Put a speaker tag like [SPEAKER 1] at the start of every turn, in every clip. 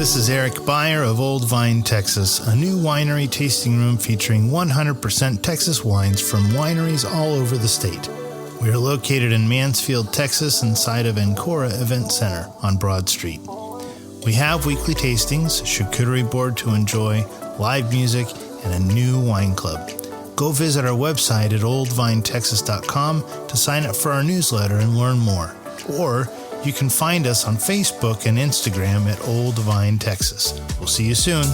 [SPEAKER 1] This is Eric Beyer of Old Vine, Texas, a new winery tasting room featuring 100% Texas wines from wineries all over the state. We are located in Mansfield, Texas, inside of Ancora Event Center on Broad Street. We have weekly tastings, charcuterie board to enjoy, live music, and a new wine club. Go visit our website at oldvinetexas.com to sign up for our newsletter and learn more. Or you can find us on Facebook and Instagram at Old Vine, Texas. We'll see you soon.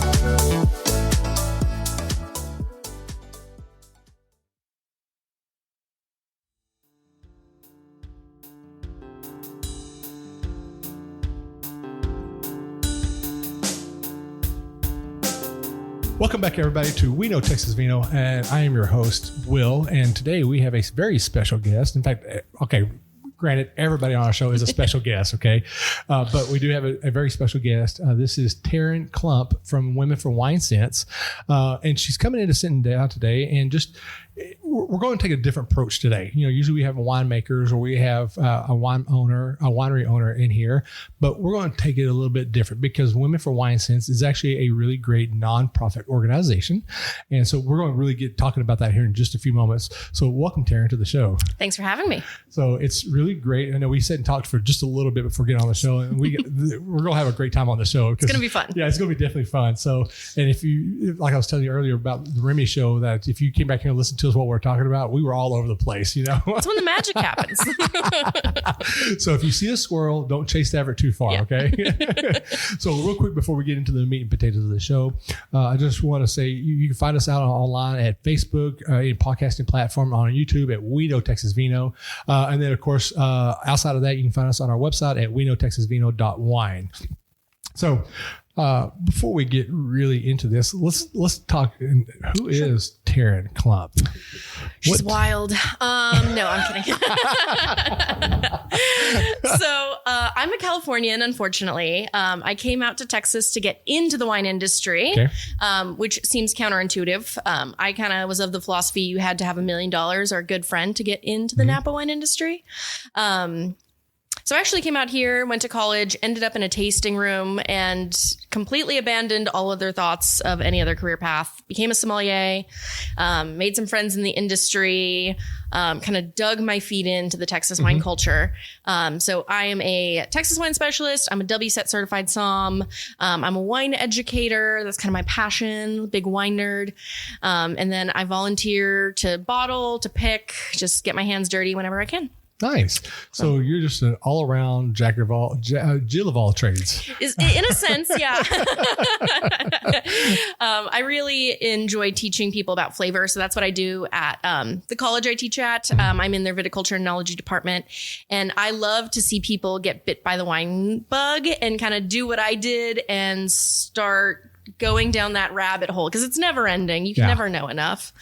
[SPEAKER 2] Welcome back, everybody, to We Know Texas Vino, and I am your host, Will, and today we have a very special guest. In fact, okay, granted, everybody on our show is a special guest, okay? But we do have a very special guest. This is Taryn Klump from Women for Wine Sense, and she's coming in to sit down today and just... We're going to take a different approach today. You know, usually we have winemakers or we have a winery owner in here, but we're going to take it a little bit different because Women for Wine Sense is actually a really great nonprofit organization. And so we're going to really get talking about that here in just a few moments. So welcome, Taryn, to the show.
[SPEAKER 3] Thanks for having me.
[SPEAKER 2] So it's really great. I know we sat and talked for just a little bit before getting on the show, and we're going to have a great time on the show.
[SPEAKER 3] It's going to be fun.
[SPEAKER 2] Yeah, it's going to be definitely fun. So, and if you, like I was telling you earlier about the Remy show, that if you came back here and listened to us what we're talking about, we were all over the place, you know.
[SPEAKER 3] That's when the magic happens.
[SPEAKER 2] So if you see a squirrel, don't chase the effort too far, okay? So real quick before we get into the meat and potatoes of the show, I just want to say you can find us out online at Facebook, a podcasting platform, on YouTube at We Know Texas Vino. And then, of course, outside of that, you can find us on our website at weknowtexasvino.wine. So before we get really into this, let's talk. Who is Taryn Klump?
[SPEAKER 3] She's wild. No, I'm kidding. So I'm a Californian, unfortunately. I came out to Texas to get into the wine industry,
[SPEAKER 2] okay.
[SPEAKER 3] Which seems counterintuitive. I kind of was of the philosophy you had to have $1 million or a good friend to get into the Napa wine industry. So I actually came out here, went to college, ended up in a tasting room, and completely abandoned all other thoughts of any other career path. Became a sommelier, made some friends in the industry, kind of dug my feet into the Texas wine culture. So I am a Texas wine specialist. I'm a WSET certified somm. I'm a wine educator. That's kind of my passion, big wine nerd. And then I volunteer to bottle, to pick, just get my hands dirty whenever I can.
[SPEAKER 2] Nice. So you're just an all-around Jill of all trades.
[SPEAKER 3] In a sense, yeah. I really enjoy teaching people about flavor. So that's what I do at the college I teach at. I'm in their viticulture and enology department. And I love to see people get bit by the wine bug and kind of do what I did and start going down that rabbit hole, because it's never ending. You can never know enough.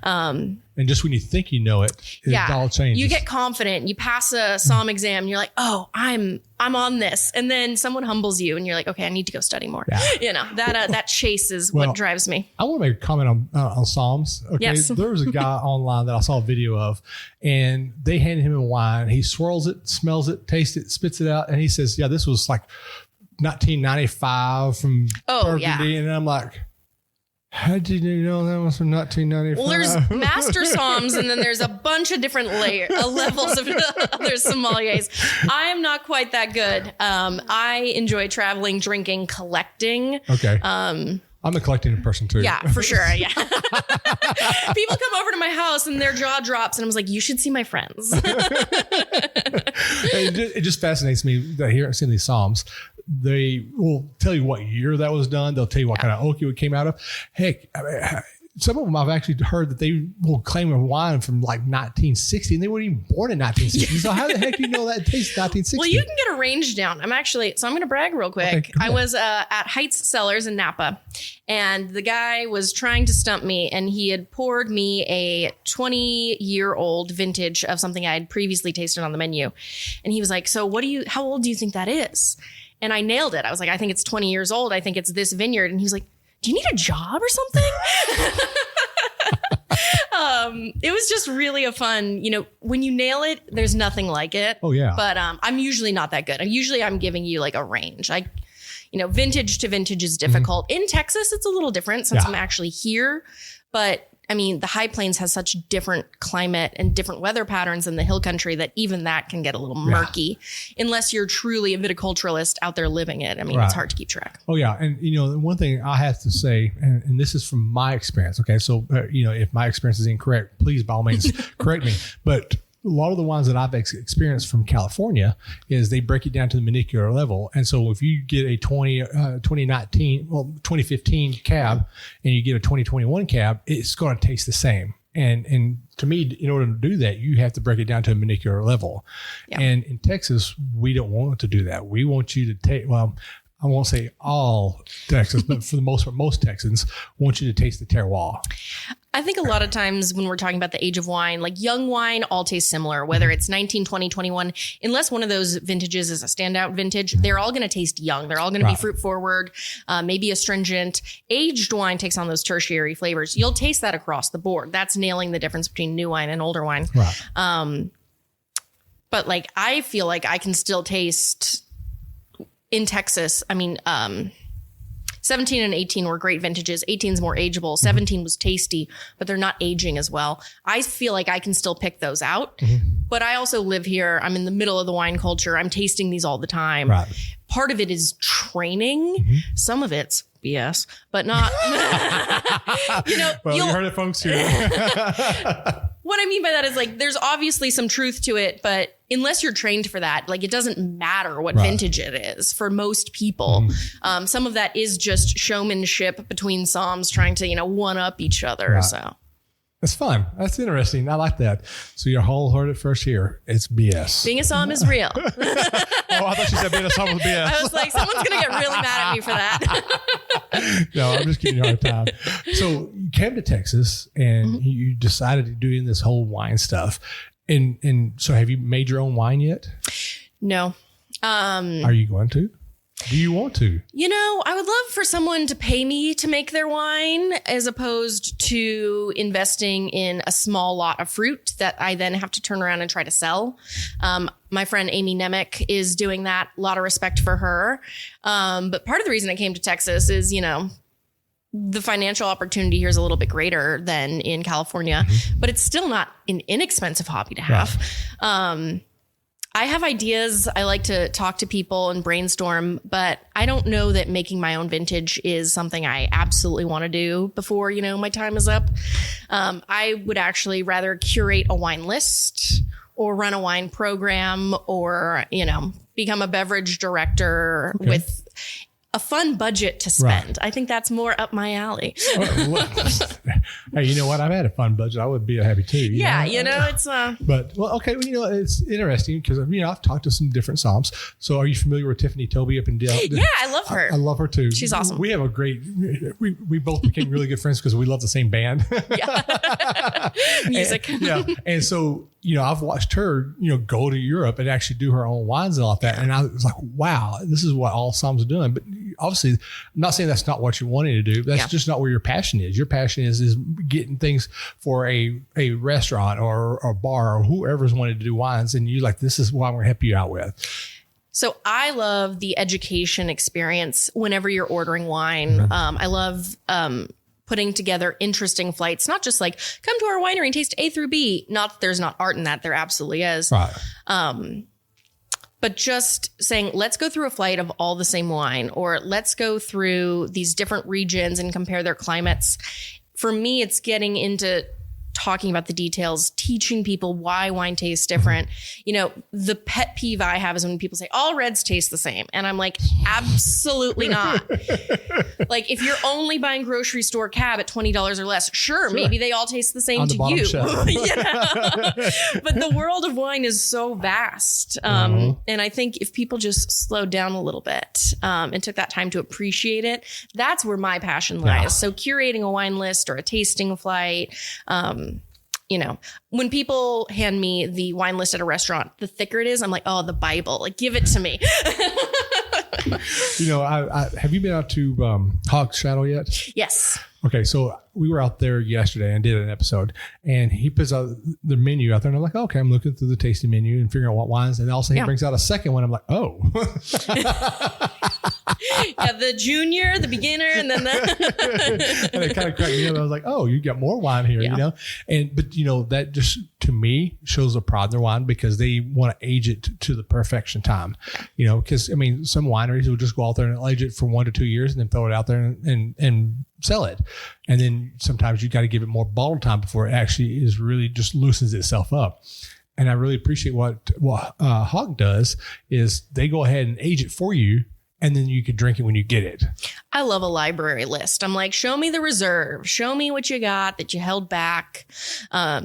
[SPEAKER 2] And just when you think you know it, it all changes.
[SPEAKER 3] You get confident. You pass a somm exam and you're like, oh, I'm on this. And then someone humbles you and you're like, okay, I need to go study more. Yeah. You know, that chase is what drives me.
[SPEAKER 2] I want to make a comment on somms. Okay.
[SPEAKER 3] Yes.
[SPEAKER 2] There was a guy online that I saw a video of, and they handed him a wine. He swirls it, smells it, tastes it, spits it out. And he says, yeah, this was like 1995 from Burgundy. And I'm like, how did you know that was from 1995?
[SPEAKER 3] Well, there's master somms, and then there's a bunch of different levels of other sommeliers. I am not quite that good. I enjoy traveling, drinking, collecting.
[SPEAKER 2] Okay. I'm a collecting person too.
[SPEAKER 3] Yeah, for sure. Yeah. People come over to my house and their jaw drops, and I was like, you should see my friends.
[SPEAKER 2] It just fascinates me that here seeing these somms. They will tell you what year that was done. They'll tell you what kind of oak it came out of. Heck, I mean, some of them I've actually heard that they will claim a wine from like 1960, and they weren't even born in 1960. So how the heck do you know that tastes 1960?
[SPEAKER 3] Well, you can get a range down. I'm actually, so I'm going to brag real quick. Okay, I was at Heights Cellars in Napa, and the guy was trying to stump me, and he had poured me a 20-year-old vintage of something I had previously tasted on the menu. And he was like, so how old do you think that is? And I nailed it. I was like, I think it's 20 years old. I think it's this vineyard. And he was like, do you need a job or something? It was just really a fun, when you nail it, there's nothing like it.
[SPEAKER 2] Oh, yeah.
[SPEAKER 3] But I'm usually not that good. I'm giving you like a range. vintage to vintage is difficult. In Texas, it's a little different since I'm actually here. But I mean, the High Plains has such different climate and different weather patterns than the hill country that even that can get a little murky unless you're truly a viticulturalist out there living it. I mean, it's hard to keep track.
[SPEAKER 2] Oh, yeah. And, one thing I have to say, and this is from my experience. Okay. So, if my experience is incorrect, please, by all means, correct me. But a lot of the ones that I've experienced from California is they break it down to the molecular level. And so if you get a 2015 cab and you get a 2021 cab, it's going to taste the same. And to me, in order to do that, you have to break it down to a molecular level. Yeah. And in Texas, we don't want to do that. We want you to take, I won't say all Texans, but for the most part, most Texans want you to taste the terroir.
[SPEAKER 3] I think a lot of times when we're talking about the age of wine, like young wine all tastes similar, whether it's 19, 20, 21, unless one of those vintages is a standout vintage, they're all going to taste young. They're all going to be fruit forward, maybe astringent. Aged wine takes on those tertiary flavors. You'll taste that across the board. That's nailing the difference between new wine and older wine. Right. But like, I feel like I can still taste in Texas. I mean, 17 and 18 were great vintages. 18 is more ageable. 17 was tasty, but they're not aging as well. I feel like I can still pick those out, but I also live here. I'm in the middle of the wine culture. I'm tasting these all the time. Right. Part of it is training. Some of it's BS, but not,
[SPEAKER 2] well, you heard it, folks. Here.
[SPEAKER 3] What I mean by that is like, there's obviously some truth to it, but unless you're trained for that, like it doesn't matter what vintage it is for most people. Some of that is just showmanship between somms trying to, one up each other. Right. So
[SPEAKER 2] that's fun. That's interesting. I like that. So your whole heard it first here. It's BS.
[SPEAKER 3] Being a somm is real.
[SPEAKER 2] Oh, I thought you said being a somm was BS.
[SPEAKER 3] I was like, someone's going to get really mad at me for that.
[SPEAKER 2] No, I'm just giving you a hard time. So you came to Texas and you decided to do this whole wine stuff. And so have you made your own wine yet?
[SPEAKER 3] No.
[SPEAKER 2] Are you going to? Do you want to?
[SPEAKER 3] I would love for someone to pay me to make their wine as opposed to investing in a small lot of fruit that I then have to turn around and try to sell. My friend Amy Nemec is doing that. A lot of respect for her. But part of the reason I came to Texas is, the financial opportunity here is a little bit greater than in California, but it's still not an inexpensive hobby to have. Right. I have ideas. I like to talk to people and brainstorm, but I don't know that making my own vintage is something I absolutely want to do before, my time is up. I would actually rather curate a wine list or run a wine program or, become a beverage director with a fun budget to spend. Right. I think that's more up my alley.
[SPEAKER 2] Hey, you know what? I've had a fun budget. I would be happy too.
[SPEAKER 3] It's
[SPEAKER 2] but okay. Well, it's interesting because I've talked to some different somms. So, are you familiar with Tiffany Toby up in Dale?
[SPEAKER 3] Yeah, I love her.
[SPEAKER 2] I love her too.
[SPEAKER 3] She's awesome.
[SPEAKER 2] We have a great. We both became really good friends because we love the same band.
[SPEAKER 3] Yeah, music.
[SPEAKER 2] And so I've watched her go to Europe and actually do her own wines and all that. And I was like, wow, this is what all somms are doing. But obviously, I'm not saying that's not what you're wanting to do. That's just not where your passion is. Your passion is getting things for a restaurant or a bar or whoever's wanted to do wines. And you're like, this is what I'm going to help you out with.
[SPEAKER 3] So I love the education experience whenever you're ordering wine. I love putting together interesting flights, not just like come to our winery and taste A through B. Not that there's not art in that. There absolutely is. Right. But just saying, let's go through a flight of all the same wine, or let's go through these different regions and compare their climates. For me, it's getting into talking about the details, teaching people why wine tastes different. The pet peeve I have is when people say all reds taste the same. And I'm like, absolutely not. Like if you're only buying grocery store cab at $20 or less, sure. Maybe they all taste the same to you. But the world of wine is so vast. And I think if people just slowed down a little bit and took that time to appreciate it, that's where my passion lies. Yeah. So curating a wine list or a tasting flight, when people hand me the wine list at a restaurant, the thicker it is, I'm like, oh, the Bible, like give it to me.
[SPEAKER 2] I have you been out to Hog Shadow yet?
[SPEAKER 3] Yes.
[SPEAKER 2] Okay. So we were out there yesterday and did an episode, and he puts out the menu out there, and I'm like, okay, I'm looking through the tasting menu and figuring out what wines. And also he brings out a second one. I'm like, oh,
[SPEAKER 3] Yeah, the junior, the beginner, and then the.
[SPEAKER 2] And it kind of cracked me up. I was like, oh, you got more wine here, but that just to me shows a pride in their wine because they want to age it to the perfection time, because some wineries will just go out there and age it for 1 to 2 years and then throw it out there and sell it. And then sometimes you got to give it more bottle time before it actually is really just loosens itself up. And I really appreciate what Hawk does is they go ahead and age it for you, and then you can drink it when you get it.
[SPEAKER 3] I love a library list. I'm like, show me the reserve. Show me what you got that you held back. For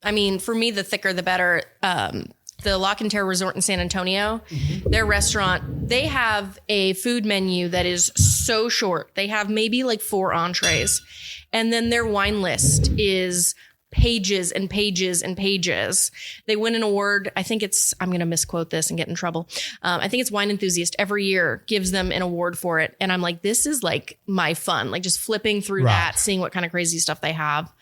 [SPEAKER 3] me, the thicker, the better. The La Cantera Resort in San Antonio, their restaurant, they have a food menu that is so short. They have maybe like 4 entrees. And then their wine list is pages and pages and pages. They win an award. I think I'm going to misquote this and get in trouble. I think it's Wine Enthusiast every year gives them an award for it. And I'm like, this is like my fun, like just flipping through that, seeing what kind of crazy stuff they have.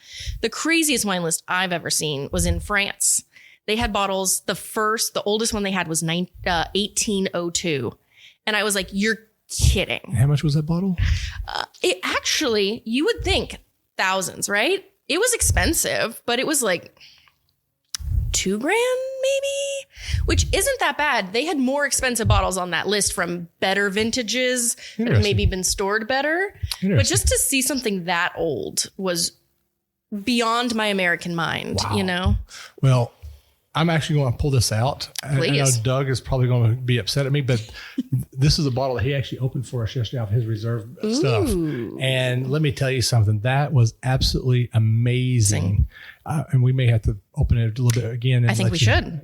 [SPEAKER 3] The craziest wine list I've ever seen was in France. They had bottles. The oldest one they had was 1802. And I was like, you're kidding.
[SPEAKER 2] How much was that bottle?
[SPEAKER 3] It actually, you would think thousands, right? It was expensive, but it was like $2,000 maybe, which isn't that bad. They had more expensive bottles on that list from better vintages that have maybe been stored better. But just to see something that old was beyond my American mind,
[SPEAKER 2] Well, I'm actually going to pull this out.
[SPEAKER 3] Please.
[SPEAKER 2] I know Doug is probably going to be upset at me, but this is a bottle that he actually opened for us yesterday off his reserve stuff. And let me tell you something. That was absolutely amazing. And we may have to open it a little bit again.
[SPEAKER 3] I think we should.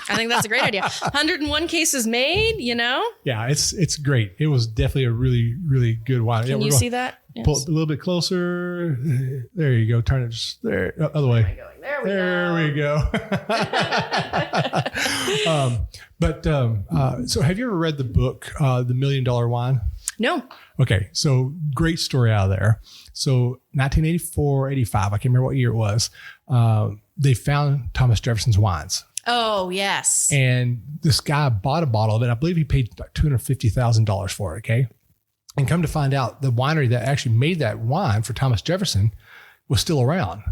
[SPEAKER 3] I think that's a great idea. 101 cases made,
[SPEAKER 2] Yeah, it's great. It was definitely a really, really good wine.
[SPEAKER 3] Can you see that?
[SPEAKER 2] Pull it a little bit closer. There you go. Turn it just there. Other way. There we go. So have you ever read the book, The $1 Million Wine?
[SPEAKER 3] No.
[SPEAKER 2] Okay. So great story out of there. So 1984, 85, I can't remember what year it was. They found Thomas Jefferson's wines.
[SPEAKER 3] Oh, yes.
[SPEAKER 2] And this guy bought a bottle of it. I believe he paid like $250,000 for it. Okay. And come to find out, the winery that actually made that wine for Thomas Jefferson was still around.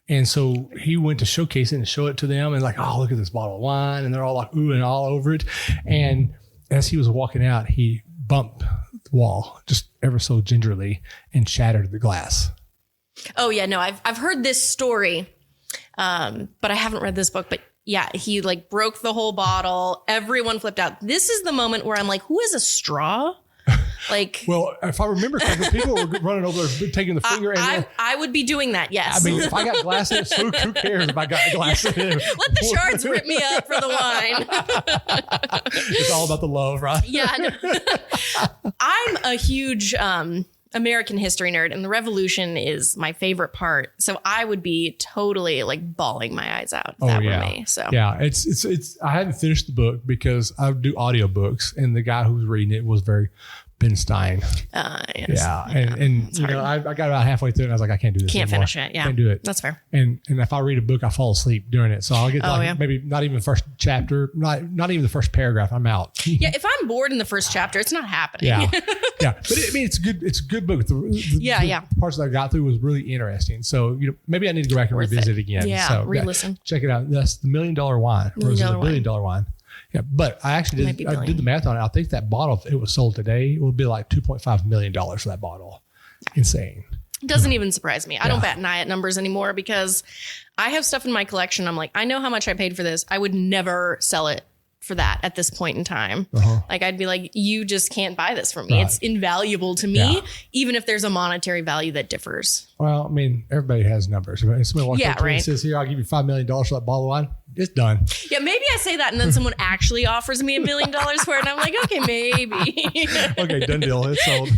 [SPEAKER 2] And so he went to showcase it and show it to them and like, oh, look at this bottle of wine. And they're all like, ooh, and all over it. And as he was walking out, he bumped the wall just ever so gingerly and shattered the glass. Oh,
[SPEAKER 3] yeah. No, I've heard this story, but I haven't read this book. But yeah, he like broke the whole bottle. Everyone flipped out. This is the moment where I'm like, who has a straw? Like,
[SPEAKER 2] well, if I remember correctly, people were running over there, taking the finger.
[SPEAKER 3] I would be doing that. Yes.
[SPEAKER 2] I mean, if I got glass in it, so who cares if I got glass in it?
[SPEAKER 3] Let the shards rip me up for the wine.
[SPEAKER 2] It's all about the love, right?
[SPEAKER 3] Yeah. No. I'm a huge American history nerd, and the Revolution is my favorite part. So I would be totally like bawling my eyes out if that were me. So
[SPEAKER 2] yeah, it's. I haven't finished the book because I do audiobooks, and the guy who was reading it was very Ben Stein.
[SPEAKER 3] Yes.
[SPEAKER 2] Yeah. And I got about halfway through and I was like, I can't do this
[SPEAKER 3] anymore.
[SPEAKER 2] Finish
[SPEAKER 3] it. Yeah.
[SPEAKER 2] Can't do it.
[SPEAKER 3] That's fair.
[SPEAKER 2] And if I read a book, I fall asleep during it. So I'll get maybe not even the first chapter, not even the first paragraph. I'm out.
[SPEAKER 3] Yeah. If I'm bored in the first chapter, it's not happening.
[SPEAKER 2] Yeah. Yeah. But it's good. It's a good book. The parts that I got through was really interesting. So, maybe I need to go back and revisit it again.
[SPEAKER 3] Yeah.
[SPEAKER 2] So
[SPEAKER 3] re-listen.
[SPEAKER 2] Check it out. That's the $1 Million Wine. Or is it $1 billion wine? Yeah, but I actually did the math on it. I think that bottle, if it was sold today, it would be like $2.5 million for that bottle. Insane.
[SPEAKER 3] Doesn't even surprise me. I don't bat an eye at numbers anymore because I have stuff in my collection. I'm like, I know how much I paid for this. I would never sell it for that at this point in time. Like I'd be like, you just can't buy this from me. Right. It's invaluable to me, even if there's a monetary value that differs.
[SPEAKER 2] Well, I mean, everybody has numbers. If somebody walks up to me and says, here, I'll give you $5 million for that bottle of wine. It's done.
[SPEAKER 3] Yeah, maybe I say that and then someone actually offers me $1 million for it. And I'm like, okay, maybe.
[SPEAKER 2] Okay, done deal. It's sold.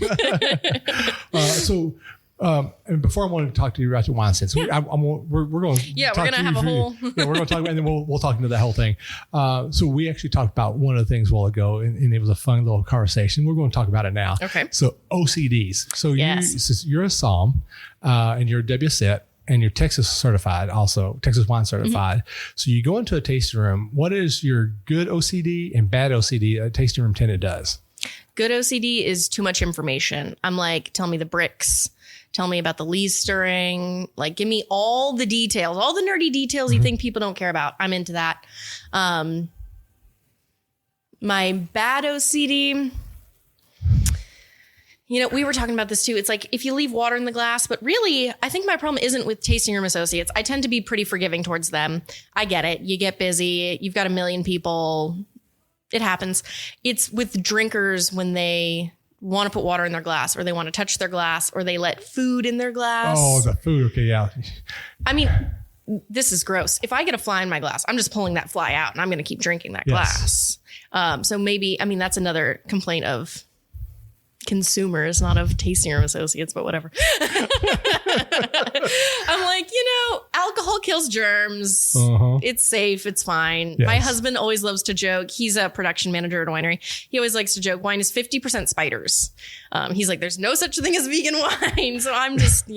[SPEAKER 2] And before I wanted to talk to you about your wine sense, we're going to
[SPEAKER 3] we're going to have a whole
[SPEAKER 2] we're going to talk about, and then we'll talk into that whole thing. So we actually talked about one of the things a while ago, and it was a fun little conversation. We're going to talk about it now.
[SPEAKER 3] Okay.
[SPEAKER 2] So OCDs. So you're a Psalm, and you're a WSET, and you're Texas certified, also Texas wine certified. Mm-hmm. So you go into a tasting room. What is your good OCD and bad OCD a tasting room tenant does?
[SPEAKER 3] Good OCD is too much information. I'm like, tell me the bricks. Tell me about the lees stirring. Like, give me all the details, all the nerdy details you think people don't care about. I'm into that. My bad OCD, we were talking about this too. It's like if you leave water in the glass, but really, I think my problem isn't with tasting room associates. I tend to be pretty forgiving towards them. I get it. You get busy. You've got a million people. It happens. It's with drinkers when they want to put water in their glass, or they want to touch their glass, or they let food in their glass.
[SPEAKER 2] Oh, the food. Okay, yeah.
[SPEAKER 3] I mean, this is gross. If I get a fly in my glass, I'm just pulling that fly out and I'm going to keep drinking that glass. So maybe, that's another complaint of consumers, not of tasting room associates, but whatever. I'm like, alcohol kills germs. It's safe. It's fine. Yes. My husband always loves to joke. He's a production manager at a winery. He always likes to joke wine is 50% spiders. He's like, there's no such thing as vegan wine. So I'm just,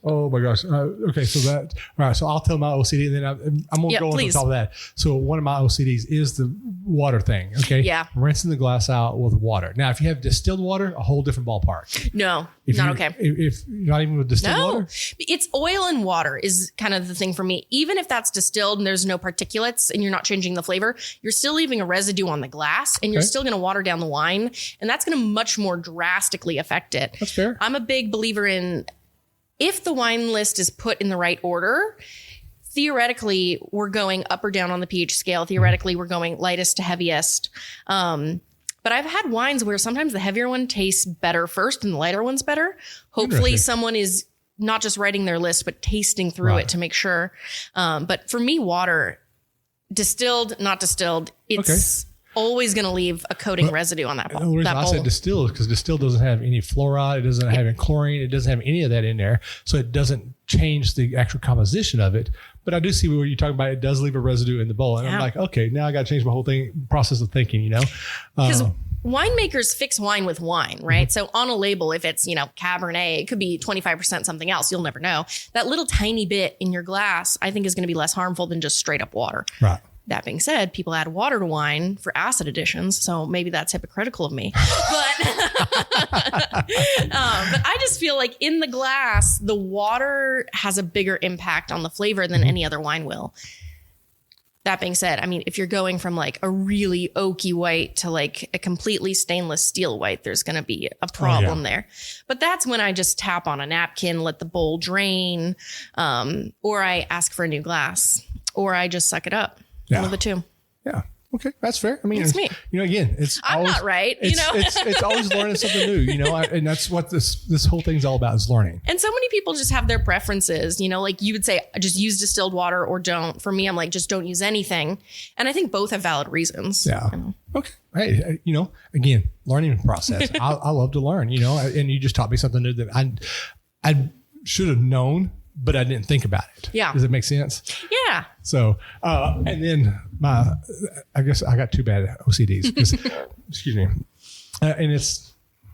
[SPEAKER 2] Oh my gosh. Okay. So all right. So I'll tell my OCD and then I'm going to go on top of that. So one of my OCDs is the water thing. Okay.
[SPEAKER 3] Yeah.
[SPEAKER 2] Rinsing the glass out with water. Now, if you have distilled water, a whole different ballpark.
[SPEAKER 3] No, okay.
[SPEAKER 2] If not even with distilled water.
[SPEAKER 3] It's oil and water is kind of the thing for me. Even if that's distilled and there's no particulates and you're not changing the flavor, you're still leaving a residue on the glass and you're still going to water down the wine. And that's going to much more drastically affect it.
[SPEAKER 2] That's fair.
[SPEAKER 3] I'm a big believer in, if the wine list is put in the right order, theoretically, we're going up or down on the pH scale. Theoretically, we're going lightest to heaviest. But I've had wines where sometimes the heavier one tastes better first and the lighter one's better. Hopefully someone is not just writing their list, but tasting through it to make sure. But for me, water, distilled, not distilled, it's always going to leave a coating residue on that bowl.
[SPEAKER 2] The reason I said distilled is because distilled doesn't have any fluoride. It doesn't have any chlorine. It doesn't have any of that in there. So it doesn't change the actual composition of it. But I do see where you're talking about. It does leave a residue in the bowl. And I'm like, okay, now I got to change my whole process of thinking,
[SPEAKER 3] Because winemakers fix wine with wine, right? So on a label, if it's, Cabernet, it could be 25% something else. You'll never know. That little tiny bit in your glass, I think, is going to be less harmful than just straight up water.
[SPEAKER 2] Right.
[SPEAKER 3] That being said, people add water to wine for acid additions, so maybe that's hypocritical of me. But I just feel like in the glass, the water has a bigger impact on the flavor than any other wine will. That being said, if you're going from like a really oaky white to like a completely stainless steel white, there's going to be a problem there. But that's when I just tap on a napkin, let the bowl drain, or I ask for a new glass, or I just suck it up. One of the two.
[SPEAKER 2] Yeah. Okay. That's fair.
[SPEAKER 3] It's me.
[SPEAKER 2] Again,
[SPEAKER 3] I'm always, not right.
[SPEAKER 2] It's always learning something new, and that's what this whole thing's all about, is learning.
[SPEAKER 3] And so many people just have their preferences, like you would say, just use distilled water or don't. For me, I'm like, just don't use anything. And I think both have valid reasons.
[SPEAKER 2] Yeah. Okay. Hey, again, learning process. I love to learn, and you just taught me something new that I should have known, but I didn't think about it.
[SPEAKER 3] Yeah.
[SPEAKER 2] Does it make sense?
[SPEAKER 3] Yeah.
[SPEAKER 2] So, and then I guess I got two bad OCDs because, excuse me. And it's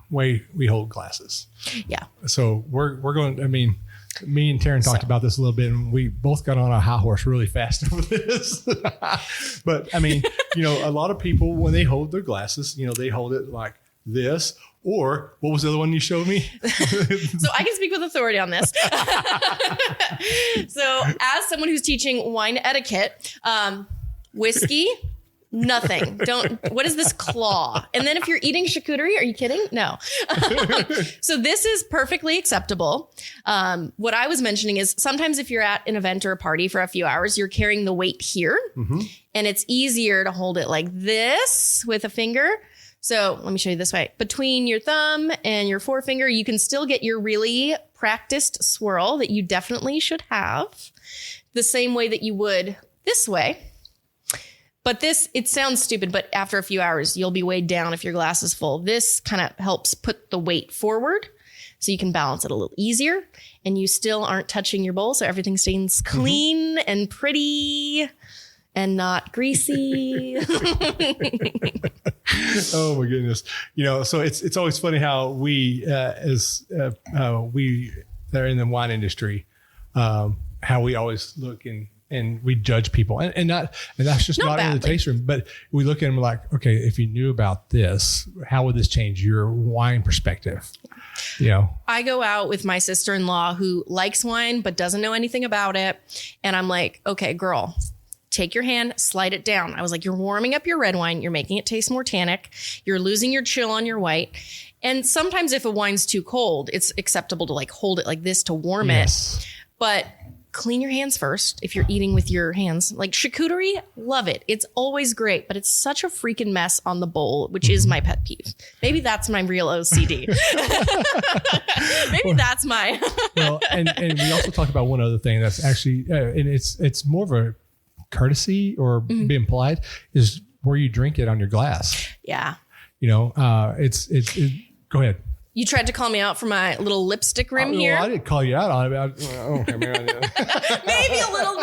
[SPEAKER 2] way we hold glasses.
[SPEAKER 3] Yeah.
[SPEAKER 2] So we're going, me and Taryn talked about this a little bit, and we both got on a high horse really fast over this. But a lot of people, when they hold their glasses, they hold it like this. Or what was the other one you showed me?
[SPEAKER 3] So I can speak with authority on this. So as someone who's teaching wine etiquette, whiskey, nothing. What is this claw? And then if you're eating charcuterie, are you kidding? No. So this is perfectly acceptable. What I was mentioning is sometimes if you're at an event or a party for a few hours, you're carrying the weight here and it's easier to hold it like this with a finger. So let me show you this way. Between your thumb and your forefinger, you can still get your really practiced swirl that you definitely should have the same way that you would this way. But it sounds stupid, but after a few hours, you'll be weighed down if your glass is full. This kind of helps put the weight forward so you can balance it a little easier and you still aren't touching your bowl. So everything stays clean and pretty and not greasy.
[SPEAKER 2] Oh my goodness. So it's always funny how we, we that are in the wine industry, how we always look and and we judge people, and that's just not in the taste room, but we look at them like, okay, if you knew about this, how would this change your wine perspective? You know,
[SPEAKER 3] I go out with my sister-in-law who likes wine but doesn't know anything about it, and I'm like, okay, girl, take your hand, slide it down. I was like, you're warming up your red wine, you're making it taste more tannic, you're losing your chill on your white. And sometimes if a wine's too cold, it's acceptable to like hold it like this to warm it, but clean your hands first if you're eating with your hands. Like charcuterie, love it. It's always great, but it's such a freaking mess on the bowl, which is my pet peeve. Maybe that's my real OCD. Maybe that's my.
[SPEAKER 2] Well, and we also talked about one other thing that's actually, and it's more of a courtesy or being polite, is where you drink it on your glass.
[SPEAKER 3] Yeah.
[SPEAKER 2] You know, it's go ahead.
[SPEAKER 3] You tried to call me out for my little lipstick rim here.
[SPEAKER 2] Well, I didn't call you out on it.
[SPEAKER 3] Maybe a little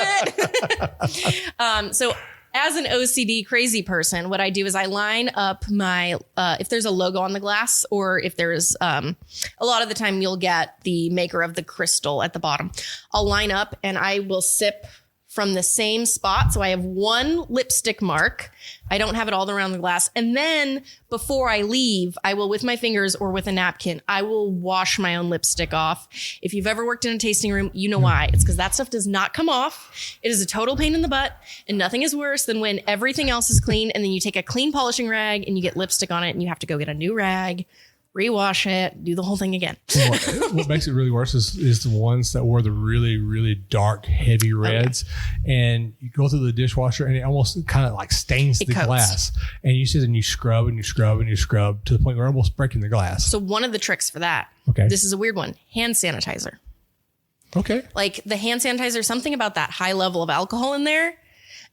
[SPEAKER 3] bit. So as an OCD crazy person, what I do is I line up my, if there's a logo on the glass, or if there's, a lot of the time you'll get the maker of the crystal at the bottom. I'll line up and I will sip from the same spot. So I have one lipstick mark. I don't have it all around the glass. And then before I leave, I will, with my fingers or with a napkin, I will wash my own lipstick off. If you've ever worked in a tasting room, you know why. It's because that stuff does not come off. It is a total pain in the butt. And nothing is worse than when everything else is clean and then you take a clean polishing rag and you get lipstick on it and you have to go get a new rag, rewash it, do the whole thing again.
[SPEAKER 2] What makes it really worse is the ones that were the really, really dark, heavy reds. And you go through the dishwasher and it almost kind of like stains the glass. And you sit and you scrub and you scrub and you scrub to the point where you're almost breaking the glass.
[SPEAKER 3] So one of the tricks for that, this is a weird one, hand sanitizer.
[SPEAKER 2] Okay.
[SPEAKER 3] Like the hand sanitizer, something about that high level of alcohol in there.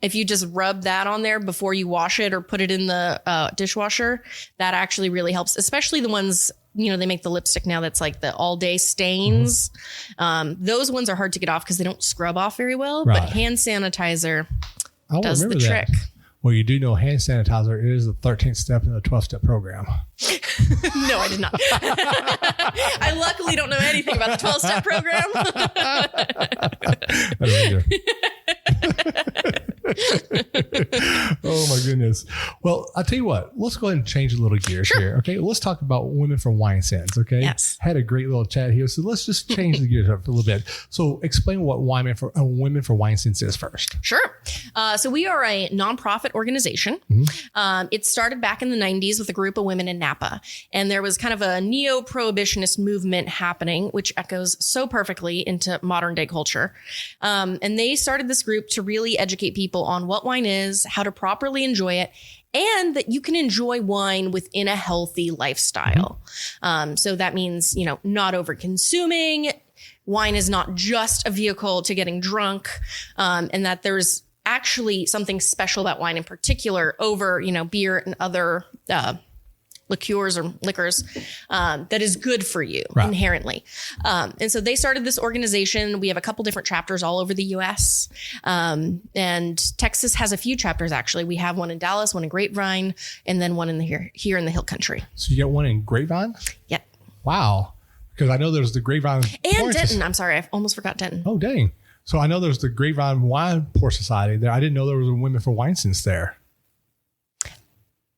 [SPEAKER 3] If you just rub that on there before you wash it or put it in the dishwasher, that actually really helps, especially the ones, you know, they make the lipstick now that's like the all day stains. Those ones are hard to get off because they don't scrub off very well, but hand sanitizer does the trick.
[SPEAKER 2] Well, you do know hand sanitizer is the 13th step in the 12-step program.
[SPEAKER 3] No, I did not. I luckily don't know anything about the 12-step program.
[SPEAKER 2] I don't either. Oh my goodness. Well, I'll tell you what, let's go ahead and change a little gears here. Okay. Let's talk about Women for Wine Sense. Okay.
[SPEAKER 3] Yes.
[SPEAKER 2] Had a great little chat here. So let's just change the gears up a little bit. So explain what Women for Wine Sense is first.
[SPEAKER 3] Sure. So we are a nonprofit organization. It started back in the 90s with a group of women in Napa. And there was kind of a neo-prohibitionist movement happening, which echoes so perfectly into modern day culture. And they started this group to really educate people on what wine is, how to properly enjoy it, and that you can enjoy wine within a healthy lifestyle. So that means, you know, not over consuming. Wine is not just a vehicle to getting drunk, and that there's actually something special about wine in particular over, you know, beer and other liqueurs or liquors that is good for you inherently. And so they started this organization. We have a couple different chapters all over the US. And Texas has a few chapters, actually. We have one in Dallas, one in Grapevine, and then one in here in the Hill Country.
[SPEAKER 2] So you got one in Grapevine?
[SPEAKER 3] Yep.
[SPEAKER 2] Wow. Because I know there's the Grapevine.
[SPEAKER 3] And Denton. I'm sorry. I almost forgot Denton.
[SPEAKER 2] Oh, dang. So I know there's the Grapevine Wine Pour Society there. I didn't know there was a Women for Wine Sense there.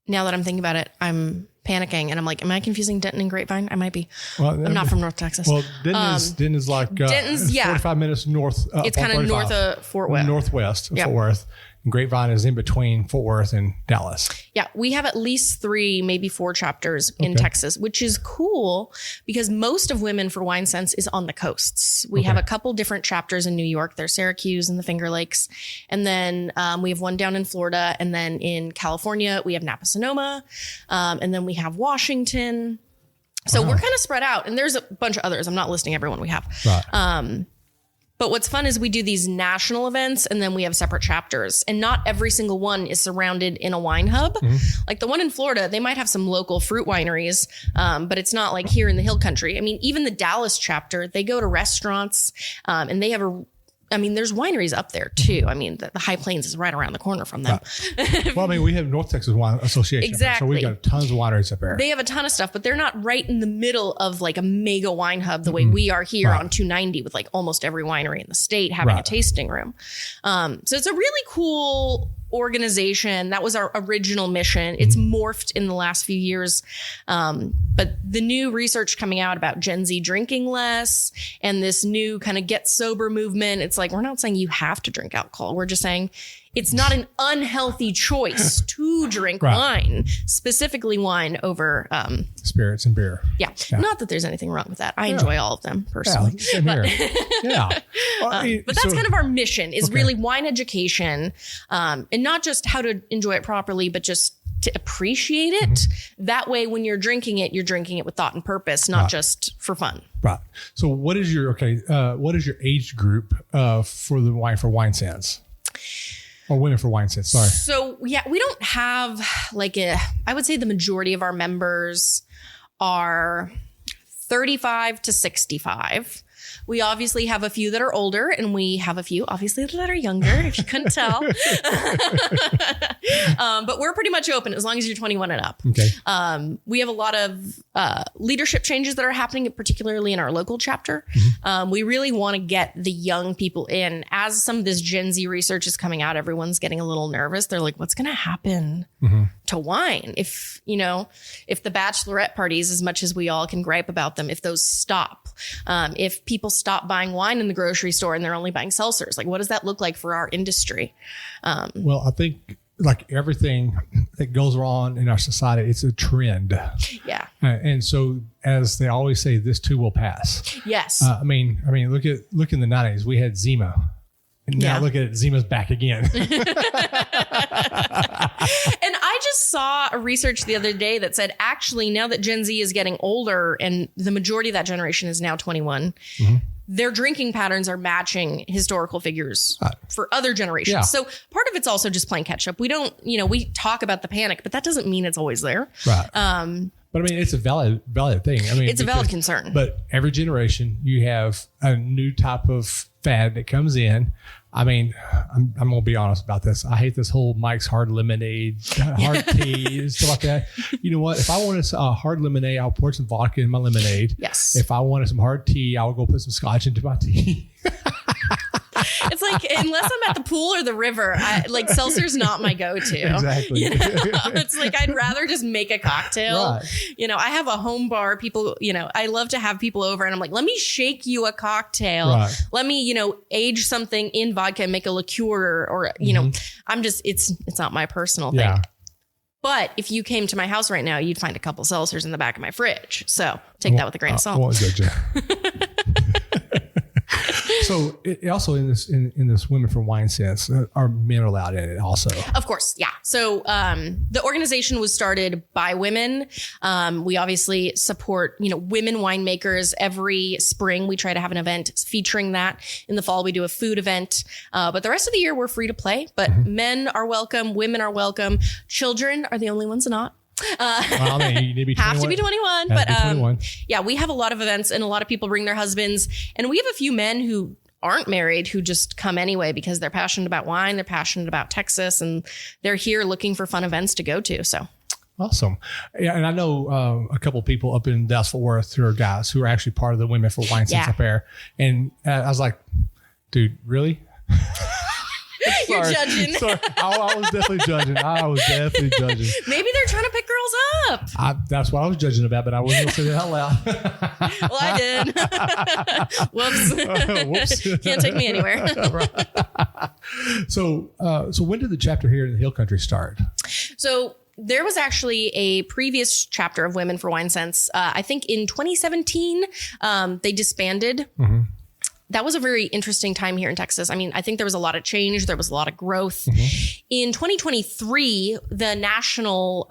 [SPEAKER 3] Now that I'm thinking about it, I'm panicking and I'm like, am I confusing Denton and Grapevine? I might be. Well, I'm not from North Texas.
[SPEAKER 2] Well, Denton is like
[SPEAKER 3] Denton's
[SPEAKER 2] 45 minutes north.
[SPEAKER 3] It's kind of north of Fort Worth.
[SPEAKER 2] Northwest of Fort Worth. And Grapevine is in between Fort Worth and Dallas.
[SPEAKER 3] Yeah, we have at least 3, maybe 4 chapters in Texas, which is cool because most of Women for Wine Sense is on the coasts. We have a couple different chapters in New York. There's Syracuse and the Finger Lakes. And then we have one down in Florida. And then in California, we have Napa Sonoma. And then we have Washington. So we're kind of spread out. And there's a bunch of others. I'm not listing everyone we have.
[SPEAKER 2] Right.
[SPEAKER 3] But what's fun is we do these national events and then we have separate chapters, and not every single one is surrounded in a wine hub. Like the one in Florida, they might have some local fruit wineries, but it's not like here in the Hill Country. I mean, even the Dallas chapter, they go to restaurants and they have I mean, there's wineries up there too. I mean, the High Plains is right around the corner from them.
[SPEAKER 2] Well, I mean, we have North Texas Wine Association.
[SPEAKER 3] Exactly.
[SPEAKER 2] So we've got tons of wineries up there.
[SPEAKER 3] They have a ton of stuff, but they're not right in the middle of like a mega wine hub the way we are here on 290 with like almost every winery in the state having a tasting room. So it's a really cool organization. That was our original mission. It's morphed in the last few years. But the new research coming out about Gen Z drinking less and this new kind of get sober movement, it's like, we're not saying you have to drink alcohol. We're just saying it's not an unhealthy choice to drink wine, specifically wine over
[SPEAKER 2] spirits and beer.
[SPEAKER 3] Yeah. Not that there's anything wrong with that. I enjoy all of them personally.
[SPEAKER 2] Same here.
[SPEAKER 3] But that's kind of our mission is really wine education, and not just how to enjoy it properly, but just to appreciate it. That way, when you're drinking it with thought and purpose, not just for fun.
[SPEAKER 2] Right. So what is your age group for the Wine Sense? Or Women for Wine Sense, sorry.
[SPEAKER 3] So, we don't have I would say the majority of our members are 35 to 65. We obviously have a few that are older and we have a few obviously that are younger, if you couldn't tell. But we're pretty much open as long as you're 21 and up.
[SPEAKER 2] Okay.
[SPEAKER 3] We have a lot of leadership changes that are happening, particularly in our local chapter. We really want to get the young people in. As some of this Gen Z research is coming out, everyone's getting a little nervous. They're like, what's going to happen to wine if the bachelorette parties, as much as we all can gripe about them, if those stop, if people stop buying wine in the grocery store and they're only buying seltzers, like what does that look like for our industry?
[SPEAKER 2] Well, I think like everything that goes on in our society, it's a trend.
[SPEAKER 3] Yeah.
[SPEAKER 2] And so as they always say, this too will pass.
[SPEAKER 3] Yes.
[SPEAKER 2] I mean, look in the 90s, we had Zima. And now look at it, Zima's back again.
[SPEAKER 3] And I just saw a research the other day that said, actually, now that Gen Z is getting older and the majority of that generation is now 21, their drinking patterns are matching historical figures for other generations.
[SPEAKER 2] Yeah.
[SPEAKER 3] So part of it's also just playing catch up. We don't, we talk about the panic, but that doesn't mean it's always there.
[SPEAKER 2] Right. But I mean, it's a valid thing. I mean,
[SPEAKER 3] it's a valid concern.
[SPEAKER 2] But every generation, you have a new type of fad that comes in. I mean, I'm going to be honest about this. I hate this whole Mike's hard lemonade, hard tea, stuff like that. You know what? If I wanted a hard lemonade, I'll pour some vodka in my lemonade.
[SPEAKER 3] Yes.
[SPEAKER 2] If I wanted some hard tea, I'll go put some scotch into my tea.
[SPEAKER 3] It's like, unless I'm at the pool or the river, seltzer's not my go-to.
[SPEAKER 2] Exactly.
[SPEAKER 3] It's like, I'd rather just make a cocktail.
[SPEAKER 2] Right.
[SPEAKER 3] I have a home bar. People, I love to have people over and I'm like, let me shake you a cocktail.
[SPEAKER 2] Right.
[SPEAKER 3] Let me, age something in vodka and make a liqueur or, I'm just, it's not my personal thing.
[SPEAKER 2] Yeah.
[SPEAKER 3] But if you came to my house right now, you'd find a couple seltzers in the back of my fridge. So take that with a grain of salt.
[SPEAKER 2] I won't judge you. So it also in this Women for Wine Sense, are men allowed in it also?
[SPEAKER 3] Of course, yeah. So the organization was started by women. We obviously support women winemakers. Every spring we try to have an event featuring that. In the fall we do a food event. But the rest of the year we're free to play. But men are welcome, women are welcome. Children are the only ones not.
[SPEAKER 2] Well, you need to be 21.
[SPEAKER 3] Have to be 21. But
[SPEAKER 2] 21.
[SPEAKER 3] Yeah, we have a lot of events and a lot of people bring their husbands. And we have a few men who aren't married who just come anyway because they're passionate about wine, they're passionate about Texas, and they're here looking for fun events to go to. So
[SPEAKER 2] awesome. Yeah, and I know a couple of people up in Dallas-Fort Worth who are guys who are actually part of the Women for Wine Sense up there. And I was like, dude, really?
[SPEAKER 3] You're judging.
[SPEAKER 2] Sorry. I was definitely judging.
[SPEAKER 3] Maybe they're trying to pick girls up.
[SPEAKER 2] That's what I was judging about, but I wasn't going to say that out loud.
[SPEAKER 3] Well, I did. Whoops. Can't take me anywhere.
[SPEAKER 2] Right. So when did the chapter here in the Hill Country start?
[SPEAKER 3] So there was actually a previous chapter of Women for Wine Sense. I think in 2017, they disbanded. Mm-hmm. That was a very interesting time here in Texas. I mean, I think there was a lot of change. There was a lot of growth. Mm-hmm. In 2023, the national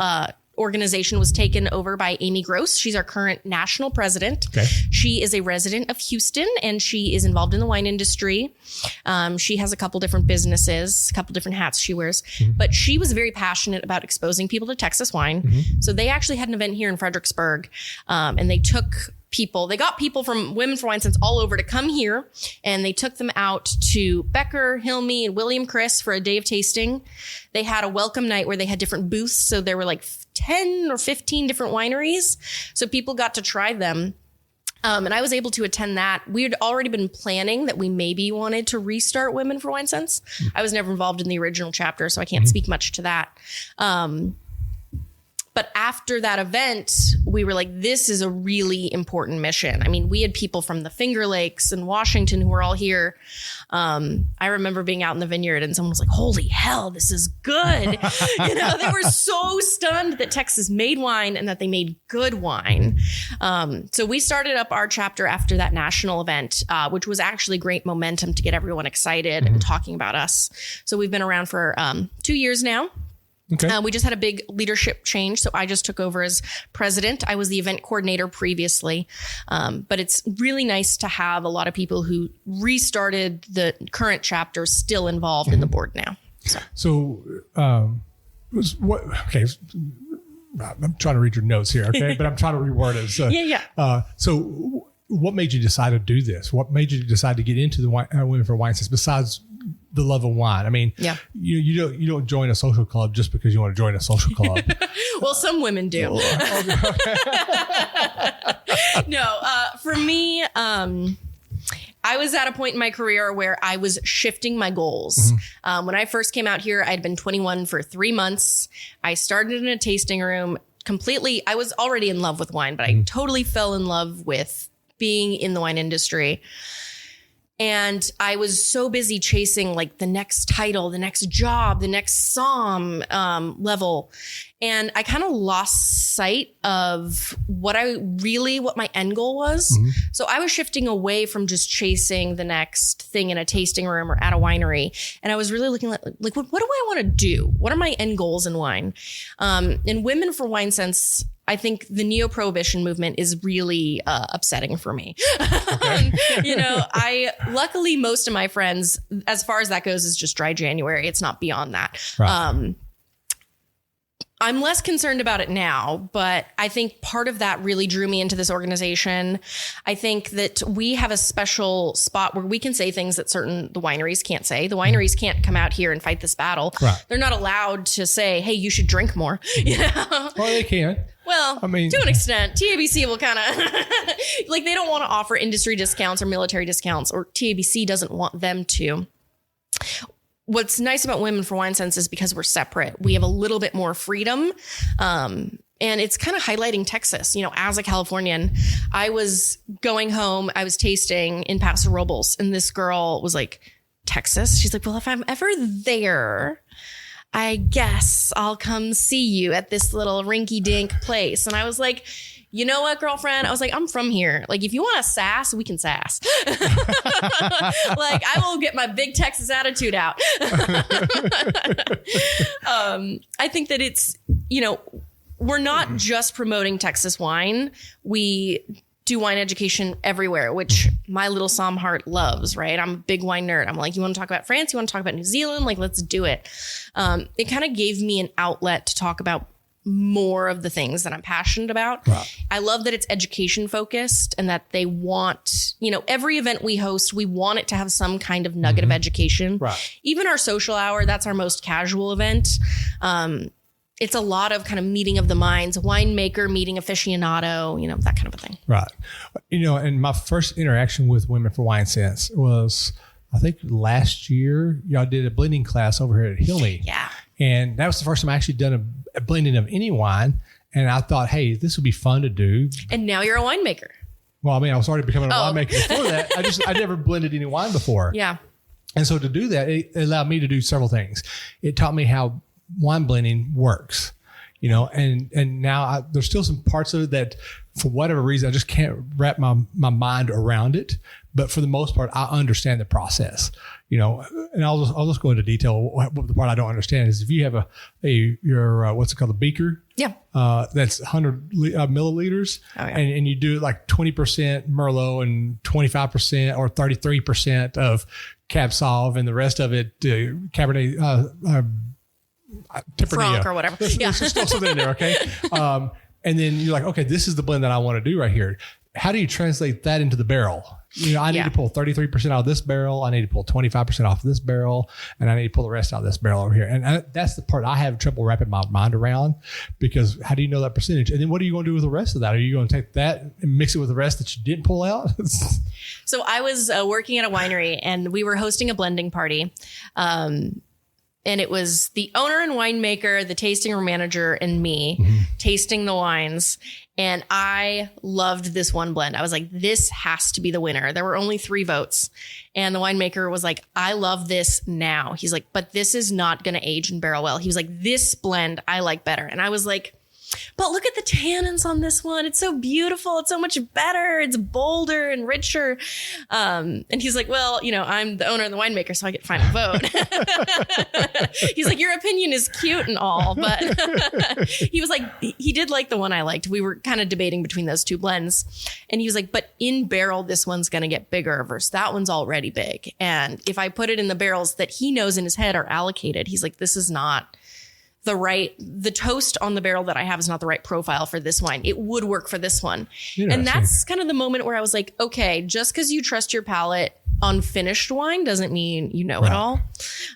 [SPEAKER 3] organization was taken over by Amy Gross. She's our current national president. Okay. She is a resident of Houston and she is involved in the wine industry. She has a couple different businesses, a couple different hats she wears, but she was very passionate about exposing people to Texas wine. Mm-hmm. So they actually had an event here in Fredericksburg, and they took people. They got people from Women for Wine Sense all over to come here, and they took them out to Becker, Hilmy, and William Chris for a day of tasting. They had a welcome night where they had different booths. So there were like 10 or 15 different wineries. So people got to try them. And I was able to attend that. We had already been planning that we maybe wanted to restart Women for Wine Sense. I was never involved in the original chapter, so I can't speak much to that. But after that event, we were like, this is a really important mission. I mean, we had people from the Finger Lakes and Washington who were all here. I remember being out in the vineyard and someone was like, holy hell, this is good. They were so stunned that Texas made wine and that they made good wine. So we started up our chapter after that national event, which was actually great momentum to get everyone excited and talking about us. So we've been around for 2 years now.
[SPEAKER 2] Okay.
[SPEAKER 3] We just had a big leadership change. So I just took over as president. I was the event coordinator previously. But it's really nice to have a lot of people who restarted the current chapter still involved in the board now.
[SPEAKER 2] So I'm trying to read your notes here, okay? But I'm trying to reword it. So, so what made you decide to do this? What made you decide to get into the Women for Wine Sense besides the love of wine? I mean, you don't join a social club just because you want to join a social club.
[SPEAKER 3] Well, some women do. No, for me, I was at a point in my career where I was shifting my goals. When I first came out here, I'd been 21 for 3 months. I started in a tasting room completely. I was already in love with wine, but I totally fell in love with being in the wine industry. And I was so busy chasing like the next title, the next job, the next SOM level. And I kind of lost sight of what my end goal was. So I was shifting away from just chasing the next thing in a tasting room or at a winery. And I was really looking at like, what do I want to do? What are my end goals in wine? In Women for Wine Sense, I think the neo-prohibition movement is really upsetting for me. Okay. Luckily, most of my friends, as far as that goes, is just dry January. It's not beyond that. Right. I'm less concerned about it now, but I think part of that really drew me into this organization. I think that we have a special spot where we can say things that the wineries can't say. The wineries can't come out here and fight this battle. Right. They're not allowed to say, hey, you should drink more. Well,
[SPEAKER 2] they can.
[SPEAKER 3] Well, I mean, to an extent, TABC will kind of like they don't want to offer industry discounts or military discounts, or TABC doesn't want them to. What's nice about Women for Wine Sense is because we're separate, we have a little bit more freedom. And it's kind of highlighting Texas. As a Californian, I was going home, I was tasting in Paso Robles, and this girl was like, Texas? She's like, well, if I'm ever there, I guess I'll come see you at this little rinky dink place. And I was like, you know what, girlfriend? I was like, I'm from here. Like, if you want to sass, we can sass. Like, I will get my big Texas attitude out. I think that it's, we're not just promoting Texas wine. We do wine education everywhere, which my little Somm heart loves, right? I'm a big wine nerd. I'm like, you want to talk about France? You want to talk about New Zealand? Like, let's do it. It kind of gave me an outlet to talk about more of the things that I'm passionate about. Wow. I love that it's education focused and that they want, every event we host, we want it to have some kind of nugget of education. Right. Even our social hour, that's our most casual event. It's a lot of kind of meeting of the minds, winemaker meeting aficionado, that kind of a thing.
[SPEAKER 2] Right. And my first interaction with Women for Wine Sense was, I think last year, y'all did a blending class over here at Hilmy.
[SPEAKER 3] Yeah.
[SPEAKER 2] And that was the first time I actually done a blending of any wine. And I thought, hey, this would be fun to do.
[SPEAKER 3] And now you're a winemaker.
[SPEAKER 2] Well, I mean, I was already becoming a winemaker before that. I never blended any wine before.
[SPEAKER 3] Yeah.
[SPEAKER 2] And so to do that, it allowed me to do several things. It taught me how wine blending works, and now there's still some parts of it that for whatever reason, I just can't wrap my mind around it. But for the most part, I understand the process, and I'll just go into detail. What the part I don't understand is if you have your what's it called, a beaker.
[SPEAKER 3] Yeah.
[SPEAKER 2] That's 100 milliliters. Oh, yeah. And you do it like 20% Merlot and 25% or 33% of Cab Sauv and the rest of it, Cabernet,
[SPEAKER 3] Franc or whatever.
[SPEAKER 2] There's still something in there. Okay. And then you're like, okay, this is the blend that I want to do right here. how do you translate that into the barrel? I need to pull 33% out of this barrel. I need to pull 25% off of this barrel, and I need to pull the rest out of this barrel over here. And that's the part I have trouble wrapping my mind around, because how do you know that percentage? And then what are you going to do with the rest of that? Are you going to take that and mix it with the rest that you didn't pull out?
[SPEAKER 3] So I was working at a winery, and we were hosting a blending party. And it was the owner and winemaker, the tasting room manager, and me tasting the wines. And I loved this one blend. I was like, this has to be the winner. There were only 3 votes. And the winemaker was like, I love this now. He's like, but this is not going to age in barrel well. He was like, this blend I like better. And I was like, but look at the tannins on this one. It's so beautiful. It's so much better. It's bolder and richer. And he's like, well, I'm the owner and the winemaker, so I get to final vote. He's like, your opinion is cute and all, but he was like, he did like the one I liked. We were kind of debating between those 2 blends. And he was like, but in barrel, this one's going to get bigger versus that one's already big. And if I put it in the barrels that he knows in his head are allocated, he's like, this is not the toast on the barrel that I have is not the right profile for this wine. It would work for this one. And that's kind of the moment where I was like, okay, just because you trust your palate on finished wine doesn't mean you know it all.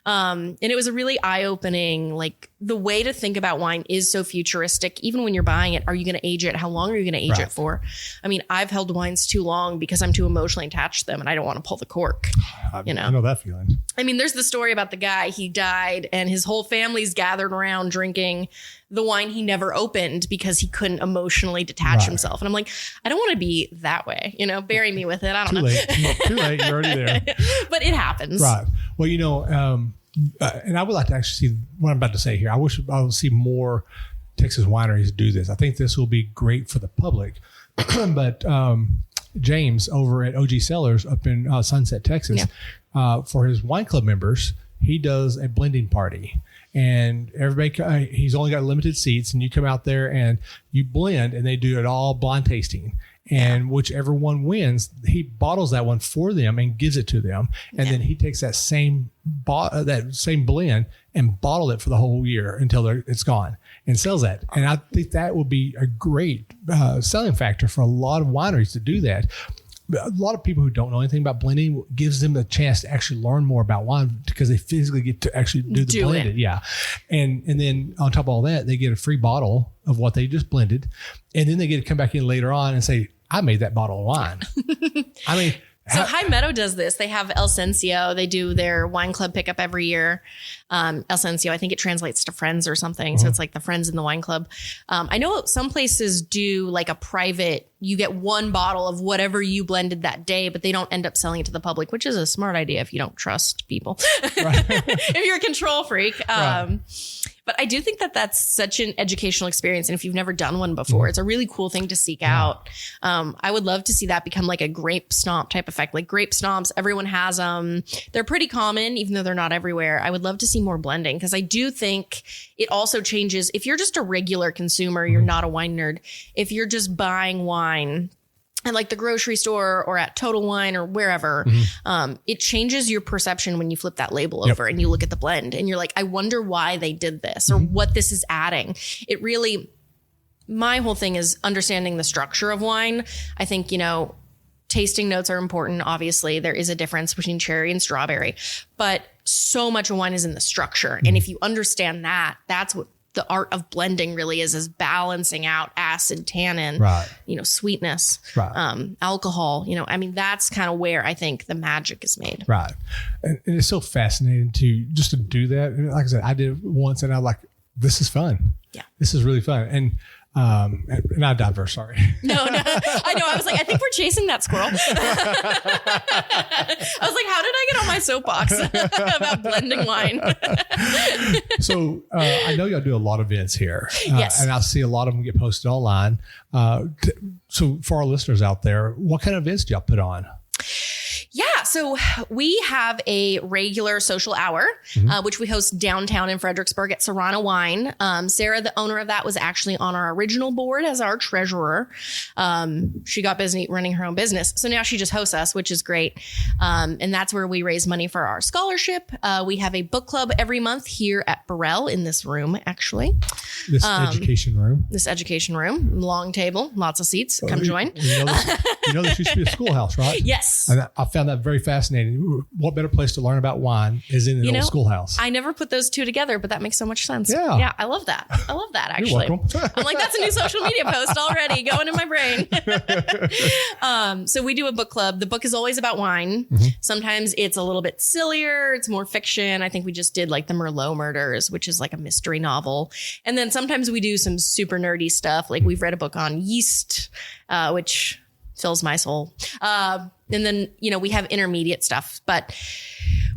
[SPEAKER 3] And it was a really eye-opening, like, the way to think about wine is so futuristic. Even when you're buying it, are you going to age it? How long are you going to age it for? I mean, I've held wines too long because I'm too emotionally attached to them and I don't want to pull the cork.
[SPEAKER 2] I know that feeling.
[SPEAKER 3] I mean, there's the story about the guy, he died and his whole family's gathered around drinking the wine he never opened because he couldn't emotionally detach himself. And I'm like, I don't want to be that way. Bury me with it. I don't know.
[SPEAKER 2] Too late. You're already there.
[SPEAKER 3] But it happens.
[SPEAKER 2] Right. Well, and I would like to actually see what I'm about to say here. I wish I would see more Texas wineries do this. I think this will be great for the public. But James over at OG Cellars up in Sunset, Texas, for his wine club members, he does a blending party. And everybody, he's only got limited seats, and you come out there and you blend, and they do it all blind tasting. And whichever one wins, he bottles that one for them and gives it to them. And then he takes that same blend and bottle it for the whole year until it's gone and sells that. And I think that will be a great selling factor for a lot of wineries to do that. A lot of people who don't know anything about blending gives them the chance to actually learn more about wine because they physically get to actually do the blended. Yeah. And then on top of all that, they get a free bottle of what they just blended. And then they get to come back in later on and say, I made that bottle of wine. I mean,
[SPEAKER 3] so High Meadow does this. They have El Cencio. They do their wine club pickup every year. El Cencio, I think it translates to friends or something. So it's like the friends in the wine club. I know some places do like a private, you get one bottle of whatever you blended that day, but they don't end up selling it to the public, which is a smart idea if you don't trust people. If you're a control freak. But I do think that that's such an educational experience. And if you've never done one before, it's a really cool thing to seek out. I would love to see that become like a grape stomp type effect. Like grape stomps, everyone has them. They're pretty common, even though they're not everywhere. I would love to see more blending because I do think it also changes. If you're just a regular consumer, you're not a wine nerd. If you're just buying wine at like the grocery store or at Total Wine or wherever, it changes your perception when you flip that label over and you look at the blend and you're like, I wonder why they did this or what this is adding. It really, my whole thing is understanding the structure of wine. I think, tasting notes are important. Obviously, there is a difference between cherry and strawberry, but so much of wine is in the structure. And if you understand that, that's what the art of blending really is balancing out acid, tannin, sweetness, alcohol, I mean, that's kind of where I think the magic is made. Right.
[SPEAKER 2] And it's so fascinating to do that. And like I said, I did it once and I was like, this is fun. Yeah. This is really fun. And I diverse, sorry.
[SPEAKER 3] No, I know. I was like, I think we're chasing that squirrel. I was like, how did I get on my soapbox about blending wine?
[SPEAKER 2] So I know y'all do a lot of events here. Yes. And I see a lot of them get posted online. So for our listeners out there, what kind of events do y'all put on?
[SPEAKER 3] Yeah. So we have a regular social hour, which we host downtown in Fredericksburg at Serrano Wine. Sarah, the owner of that, was actually on our original board as our treasurer. She got busy running her own business. So now she just hosts us, which is great. And that's where we raise money for our scholarship. We have a book club every month here at Burrell in this room, actually.
[SPEAKER 2] This education room.
[SPEAKER 3] This education room. Long table, lots of seats. Come join.
[SPEAKER 2] You know this used to be a schoolhouse, right?
[SPEAKER 3] Yes.
[SPEAKER 2] And I found that very fascinating. What better place to learn about wine is in an old schoolhouse?
[SPEAKER 3] I never put those two together, but that makes so much sense.
[SPEAKER 2] Yeah.
[SPEAKER 3] I love that. Actually.
[SPEAKER 2] You're welcome.
[SPEAKER 3] I'm like, that's a new social media post already going in my brain. So we do a book club. The book is always about wine. Sometimes it's a little bit sillier. It's more fiction. I think we just did like the Merlot Murders, which is like a mystery novel. And then sometimes we do some super nerdy stuff. Like we've read a book on yeast, which fills my soul. And then, we have intermediate stuff, but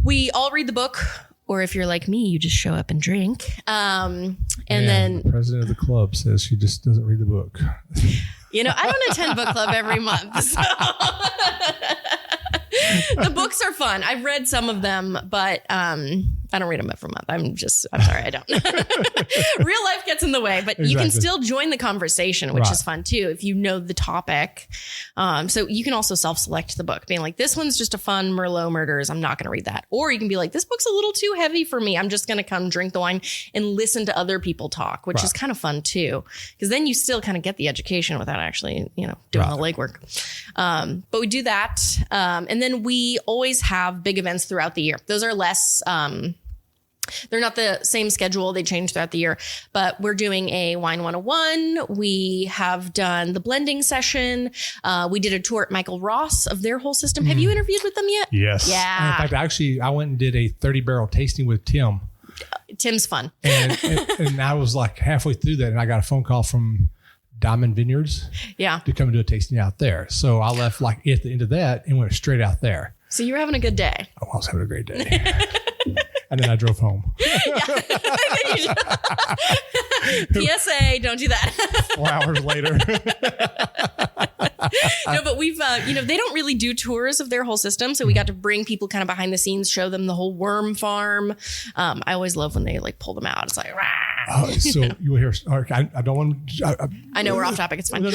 [SPEAKER 3] we all read the book. Or if you're like me, you just show up and drink. And then
[SPEAKER 2] the president of the club says she just doesn't read the book.
[SPEAKER 3] I don't attend book club every month. So. The books are fun. I've read some of them, but I don't read them every month. I'm sorry, I don't. Real life gets in the way, but you can still join the conversation, which is fun too, if you know the topic. So you can also self-select the book, being like, this one's just a fun Merlot Murders. I'm not going to read that. Or you can be like, this book's a little too heavy for me. I'm just going to come drink the wine and listen to other people talk, which is kind of fun too. Because then you still kind of get the education without actually, doing the legwork. But we do that. And then we always have big events throughout the year. Those are less, they're not the same schedule. They change throughout the year, but we're doing a Wine 101. We have done the blending session. We did a tour at Michael Ross of their whole system. Have you interviewed with them yet?
[SPEAKER 2] Yes.
[SPEAKER 3] Yeah.
[SPEAKER 2] And in fact, actually, I went and did a 30-barrel tasting with Tim.
[SPEAKER 3] Tim's fun.
[SPEAKER 2] And I was like halfway through that, and I got a phone call from Diamond Vineyards to come and do a tasting out there. So I left like at the end of that and went straight out there.
[SPEAKER 3] So you were having a good day.
[SPEAKER 2] Oh, I was having a great day. And then I drove home.
[SPEAKER 3] PSA, don't do that.
[SPEAKER 2] 4 hours later.
[SPEAKER 3] No, but we've, they don't really do tours of their whole system. So we got to bring people kind of behind the scenes, show them the whole worm farm. I always love when they like pull them out. It's like,
[SPEAKER 2] so you will hear, I don't want to.
[SPEAKER 3] I know we're off topic. It's fine.
[SPEAKER 2] No.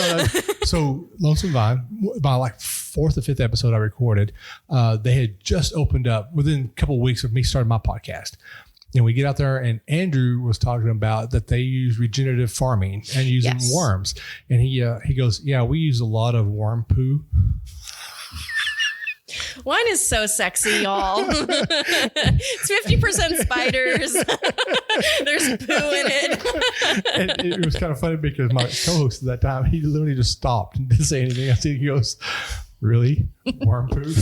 [SPEAKER 2] So Lonesome Vine, by like 4th or 5th episode I recorded, they had just opened up within a couple of weeks of me starting my podcast. And we get out there, and Andrew was talking about that they use regenerative farming and using worms. And he goes, yeah, we use a lot of worm poo.
[SPEAKER 3] Wine is so sexy, y'all. It's 50% spiders. There's poo in it.
[SPEAKER 2] And it was kind of funny because my co-host at that time, he literally just stopped and didn't say anything else. He goes, really? Worm poo?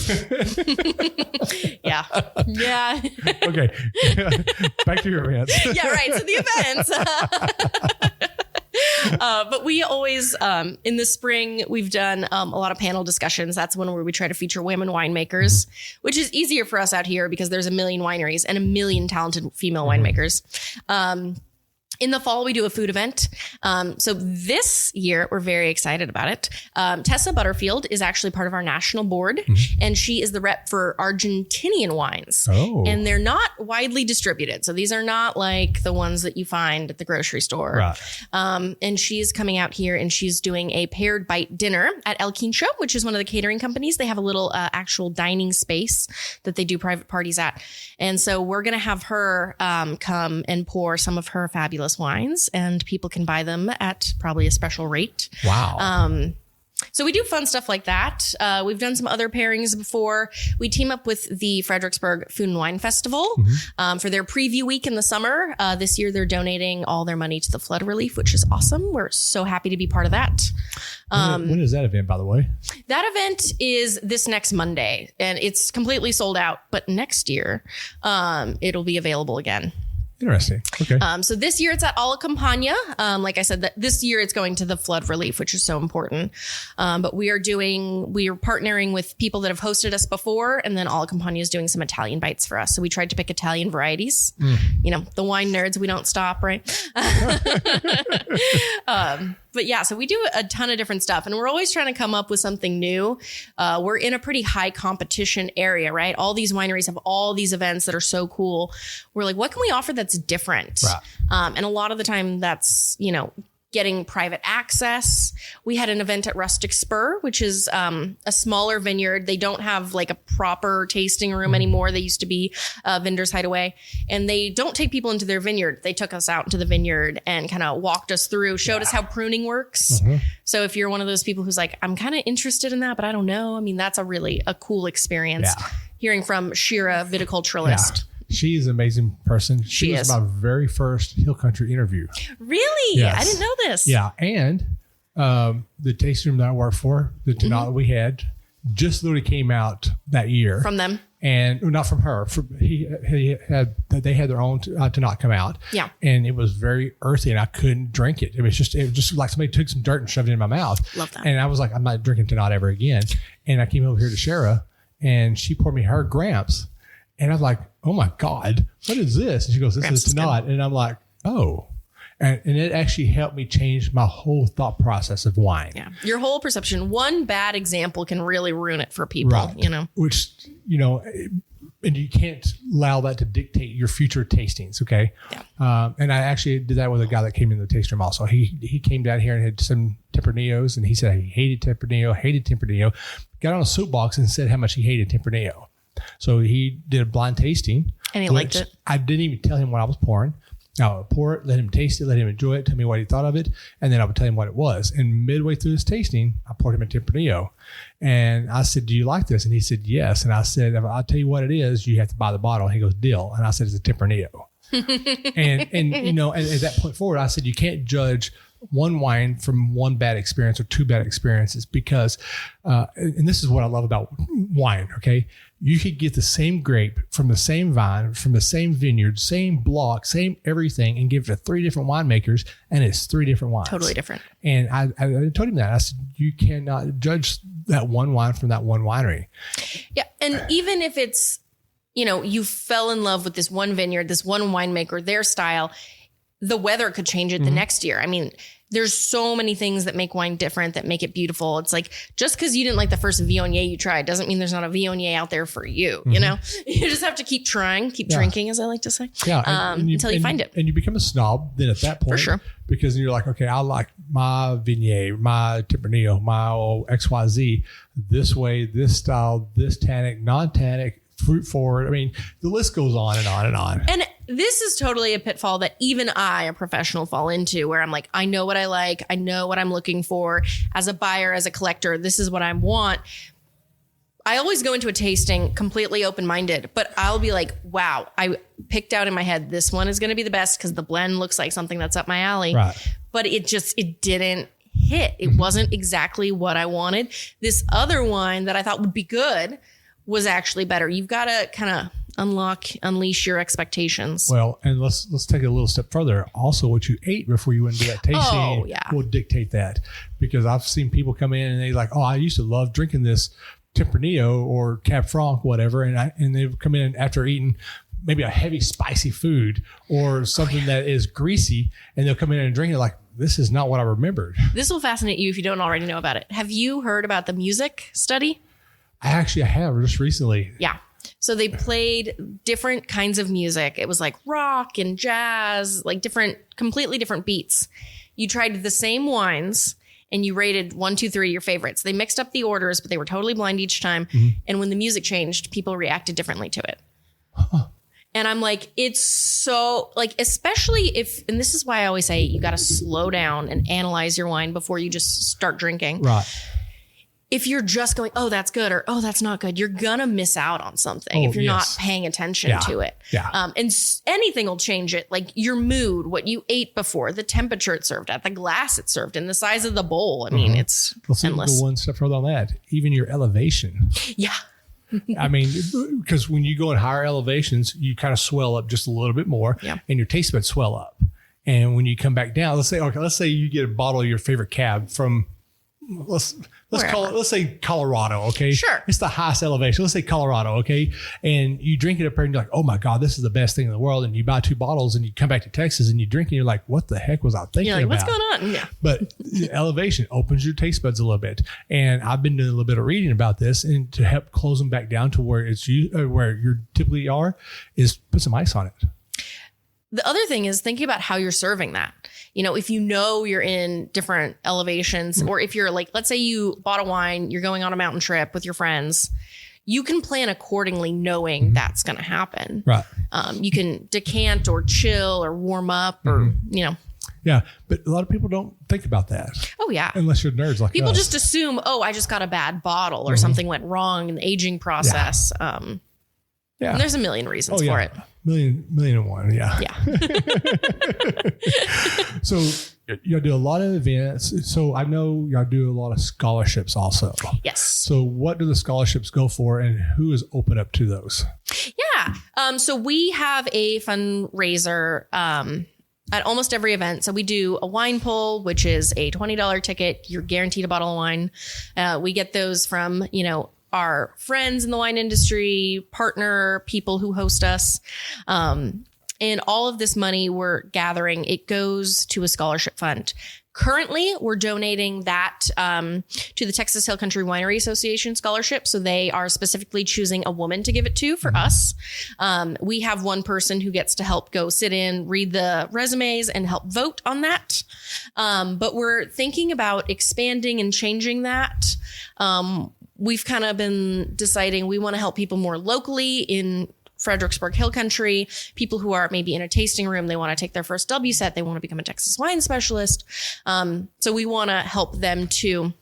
[SPEAKER 3] Yeah.
[SPEAKER 2] Okay. Back to your events.
[SPEAKER 3] Yeah, right. So the events. But we always, in the spring, we've done a lot of panel discussions. That's one where we try to feature women winemakers, which is easier for us out here because there's a million wineries and a million talented female winemakers. In the fall, we do a food event. So this year, we're very excited about it. Tessa Butterfield is actually part of our national board, and she is the rep for Argentinian wines.
[SPEAKER 2] Oh.
[SPEAKER 3] And they're not widely distributed. So these are not like the ones that you find at the grocery store.
[SPEAKER 2] Right.
[SPEAKER 3] And she's coming out here, and she's doing a paired bite dinner at El Quincho, which is one of the catering companies. They have a little actual dining space that they do private parties at. And so we're going to have her come and pour some of her fabulous wines, and people can buy them at probably a special rate.
[SPEAKER 2] Wow.
[SPEAKER 3] So we do fun stuff like that. We've done some other pairings before. We team up with the Fredericksburg Food and Wine Festival for their preview week in the summer. This year, they're donating all their money to the flood relief, which is awesome. We're so happy to be part of that.
[SPEAKER 2] When is that event, by the way?
[SPEAKER 3] That event is this next Monday, and it's completely sold out. But next year, it'll be available again.
[SPEAKER 2] Interesting. Okay.
[SPEAKER 3] So this year it's at Alla Campagna. Like I said, that this year it's going to the flood relief, which is so important. But we are partnering with people that have hosted us before, and then Alla Campagna is doing some Italian bites for us. So we tried to pick Italian varieties. The wine nerds, we don't stop, right? But yeah, so we do a ton of different stuff and we're always trying to come up with something new. We're in a pretty high competition area, right? All these wineries have all these events that are so cool. We're like, what can we offer that's different?
[SPEAKER 2] Right.
[SPEAKER 3] And a lot of the time that's, getting private access. We had an event at Rustic Spur, which is a smaller vineyard. They don't have like a proper tasting room anymore. They used to be Vendor's Hideaway, and they don't take people into their vineyard. They took us out into the vineyard and kind of walked us through, showed us how pruning works. So if you're one of those people who's like, I'm kind of interested in that, but I don't know. I mean, that's a cool experience. Hearing from Shira, viticulturalist.
[SPEAKER 2] Yeah. She's an amazing person. She was my very first Hill Country interview.
[SPEAKER 3] Really? Yes. I didn't know this.
[SPEAKER 2] Yeah. And the tasting room that I worked for, the Tanat that we had, just literally came out that year.
[SPEAKER 3] From them?
[SPEAKER 2] And not from her. They had their own Tanat come out.
[SPEAKER 3] Yeah.
[SPEAKER 2] And it was very earthy and I couldn't drink it. It was just like somebody took some dirt and shoved it in my mouth.
[SPEAKER 3] Love that.
[SPEAKER 2] And I was like, I'm not drinking Tanat ever again. And I came over here to Shara and she poured me her Gramps. And I was like, oh my God, what is this? And she goes, this is Tanat. And I'm like, oh. And it actually helped me change my whole thought process of wine.
[SPEAKER 3] Yeah. Your whole perception. One bad example can really ruin it for people,
[SPEAKER 2] right. Which, and you can't allow that to dictate your future tastings. Okay.
[SPEAKER 3] Yeah.
[SPEAKER 2] And I actually did that with a guy that came in the tasting room also. He came down here and had some Tempernios and he said he hated Tempranillo, got on a soapbox and said how much he hated Tempranillo. So he did a blind tasting.
[SPEAKER 3] And he liked it.
[SPEAKER 2] I didn't even tell him what I was pouring. I would pour it, let him taste it, let him enjoy it, tell me what he thought of it, and then I would tell him what it was. And midway through his tasting, I poured him a Tempranillo. And I said, do you like this? And he said, yes. And I said, I'll tell you what it is. You have to buy the bottle. And he goes, deal. And I said, it's a Tempranillo. and at that point forward, I said, you can't judge one wine from one bad experience or two bad experiences because, and this is what I love about wine, okay? You could get the same grape from the same vine, from the same vineyard, same block, same everything, and give it to 3 different winemakers, and it's 3 different wines. Totally different. And I told him that. I said, you cannot judge that one wine from that one winery.
[SPEAKER 3] Yeah, and even if it's, you fell in love with this one vineyard, this one winemaker, their style, the weather could change it the next year. I mean, there's so many things that make wine different, that make it beautiful. It's like, just because you didn't like the first Viognier you tried doesn't mean there's not a Viognier out there for you. You just have to keep trying, keep drinking, as I like to say, until you find it.
[SPEAKER 2] And you become a snob then at that point.
[SPEAKER 3] For sure.
[SPEAKER 2] Because you're like, okay, I like my Viognier, my Tempranillo, my XYZ this way, this style, this tannic, non-tannic, fruit forward. I mean, the list goes on and on and on.
[SPEAKER 3] And this is totally a pitfall that even I, a professional, fall into, where I'm like, I know what I like. I know what I'm looking for as a buyer, as a collector. This is what I want. I always go into a tasting completely open-minded, but I'll be like, wow, I picked out in my head, this one is going to be the best because the blend looks like something that's up my alley.
[SPEAKER 2] Right.
[SPEAKER 3] But it didn't hit. It wasn't exactly what I wanted. This other wine that I thought would be good was actually better. You've got to kind of unleash your expectations.
[SPEAKER 2] Well, and let's take it a little step further. Also, what you ate before you went into that tasting will dictate that. Because I've seen people come in and they're like, oh, I used to love drinking this Tempranillo or Cab Franc, whatever. And they've come in after eating maybe a heavy, spicy food or something that is greasy, and they'll come in and drink it like, this is not what I remembered.
[SPEAKER 3] This will fascinate you if you don't already know about it. Have you heard about the music study?
[SPEAKER 2] I have just recently.
[SPEAKER 3] Yeah. So they played different kinds of music. It was like rock and jazz, like completely different beats. You tried the same wines and you rated 1, 2, 3 your favorites. They mixed up the orders, but they were totally blind each time. And when the music changed, people reacted differently to it. And I'm like, it's so like, especially if, and this is why I always say you got to slow down and analyze your wine before you just start drinking.
[SPEAKER 2] Right.
[SPEAKER 3] If you're just going, oh, that's good, or oh, that's not good, you're going to miss out on something if you're not paying attention to it.
[SPEAKER 2] Yeah.
[SPEAKER 3] And anything will change it. Like your mood, what you ate before, the temperature it served at, the glass it served in, the size of the bowl. I mean, it's endless.
[SPEAKER 2] Go one step further on that. Even your elevation.
[SPEAKER 3] Yeah.
[SPEAKER 2] I mean, because when you go in higher elevations, you kind of swell up just a little bit more and your taste buds swell up. And when you come back down, let's say you get a bottle of your favorite cab from let's say Colorado, okay?
[SPEAKER 3] Sure.
[SPEAKER 2] It's the highest elevation. Let's say Colorado, okay? And you drink it up there and you're like, oh my God, this is the best thing in the world. And you buy 2 bottles and you come back to Texas and you drink and you're like, what the heck was I thinking about?
[SPEAKER 3] What's going on? Yeah.
[SPEAKER 2] But the elevation opens your taste buds a little bit. And I've been doing a little bit of reading about this, and to help close them back down to where where you typically are is put some ice on it.
[SPEAKER 3] The other thing is thinking about how you're serving that. If you're in different elevations, or if you're like, let's say you bought a wine, you're going on a mountain trip with your friends, you can plan accordingly knowing that's going to happen.
[SPEAKER 2] Right.
[SPEAKER 3] You can decant or chill or warm up or,
[SPEAKER 2] Yeah. But a lot of people don't think about that.
[SPEAKER 3] Oh, yeah.
[SPEAKER 2] Unless you're nerds like
[SPEAKER 3] people
[SPEAKER 2] us.
[SPEAKER 3] just assume, I just got a bad bottle or something went wrong in the aging process.
[SPEAKER 2] Yeah.
[SPEAKER 3] And there's a million reasons for it.
[SPEAKER 2] Million and one. Yeah.
[SPEAKER 3] Yeah.
[SPEAKER 2] So y'all do a lot of events. So I know y'all do a lot of scholarships also.
[SPEAKER 3] Yes.
[SPEAKER 2] So what do the scholarships go for, and who is open up to those?
[SPEAKER 3] Yeah. So we have a fundraiser at almost every event. So we do a wine pull, which is a $20 ticket. You're guaranteed a bottle of wine. We get those from, our friends in the wine industry, partner people who host us. And all of this money we're gathering, it goes to a scholarship fund. Currently, we're donating that to the Texas Hill Country Winery Association scholarship. So they are specifically choosing a woman to give it to for us. We have one person who gets to help go sit in, read the resumes, and help vote on that. But we're thinking about expanding and changing that. We've kind of been deciding we want to help people more locally in Fredericksburg Hill Country, people who are maybe in a tasting room, they want to take their first WSET, they want to become a Texas wine specialist. So we want to help them too.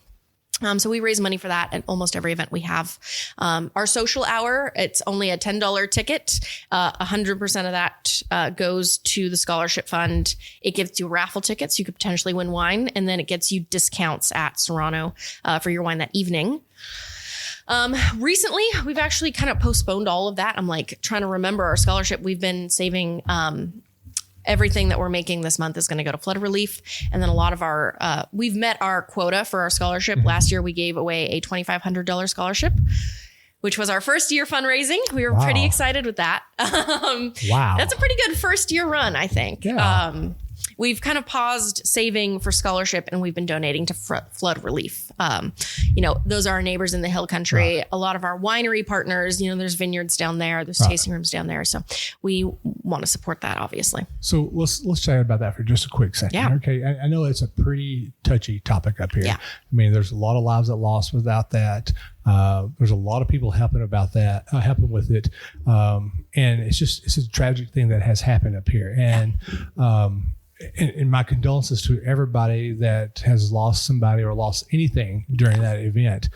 [SPEAKER 3] So we raise money for that at almost every event we have. Our social hour, it's only a $10 ticket. 100% of that goes to the scholarship fund. It gives you raffle tickets. You could potentially win wine, and then it gets you discounts at Serrano for your wine that evening. Recently, we've actually kind of postponed all of that. I'm like trying to remember our scholarship. We've been saving everything that we're making this month is going to go to flood relief. And then a lot of our, we've met our quota for our scholarship. Last year, we gave away a $2,500 scholarship, which was our first year fundraising. We were pretty excited with that.
[SPEAKER 2] Wow.
[SPEAKER 3] That's a pretty good first year run, I think.
[SPEAKER 2] Yeah.
[SPEAKER 3] We've kind of paused saving for scholarship, and we've been donating to flood relief. Those are our neighbors in the Hill Country. Right. A lot of our winery partners, there's vineyards down there, there's tasting rooms down there. So we want to support that, obviously. So
[SPEAKER 2] let's chat about that for just a quick second.
[SPEAKER 3] Yeah.
[SPEAKER 2] Okay. I know it's a pretty touchy topic up here.
[SPEAKER 3] Yeah.
[SPEAKER 2] I mean, there's a lot of lives that lost without that. There's a lot of people helping with it. And it's a tragic thing that has happened up here. And, and my condolences to everybody that has lost somebody or lost anything during that event.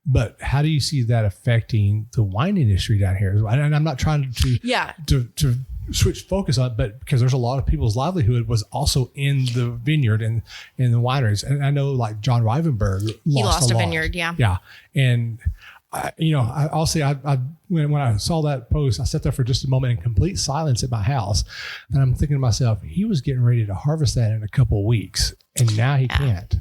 [SPEAKER 2] But how do you see that affecting the wine industry down here? And I'm not trying to switch focus on it, but because there's a lot of people's livelihood was also in the vineyard and in the wineries. And I know like John Rivenberg lost a
[SPEAKER 3] vineyard. Yeah.
[SPEAKER 2] Yeah. And I'll say when I saw that post, I sat there for just a moment in complete silence at my house. And I'm thinking to myself, he was getting ready to harvest that in a couple of weeks. And now he can't.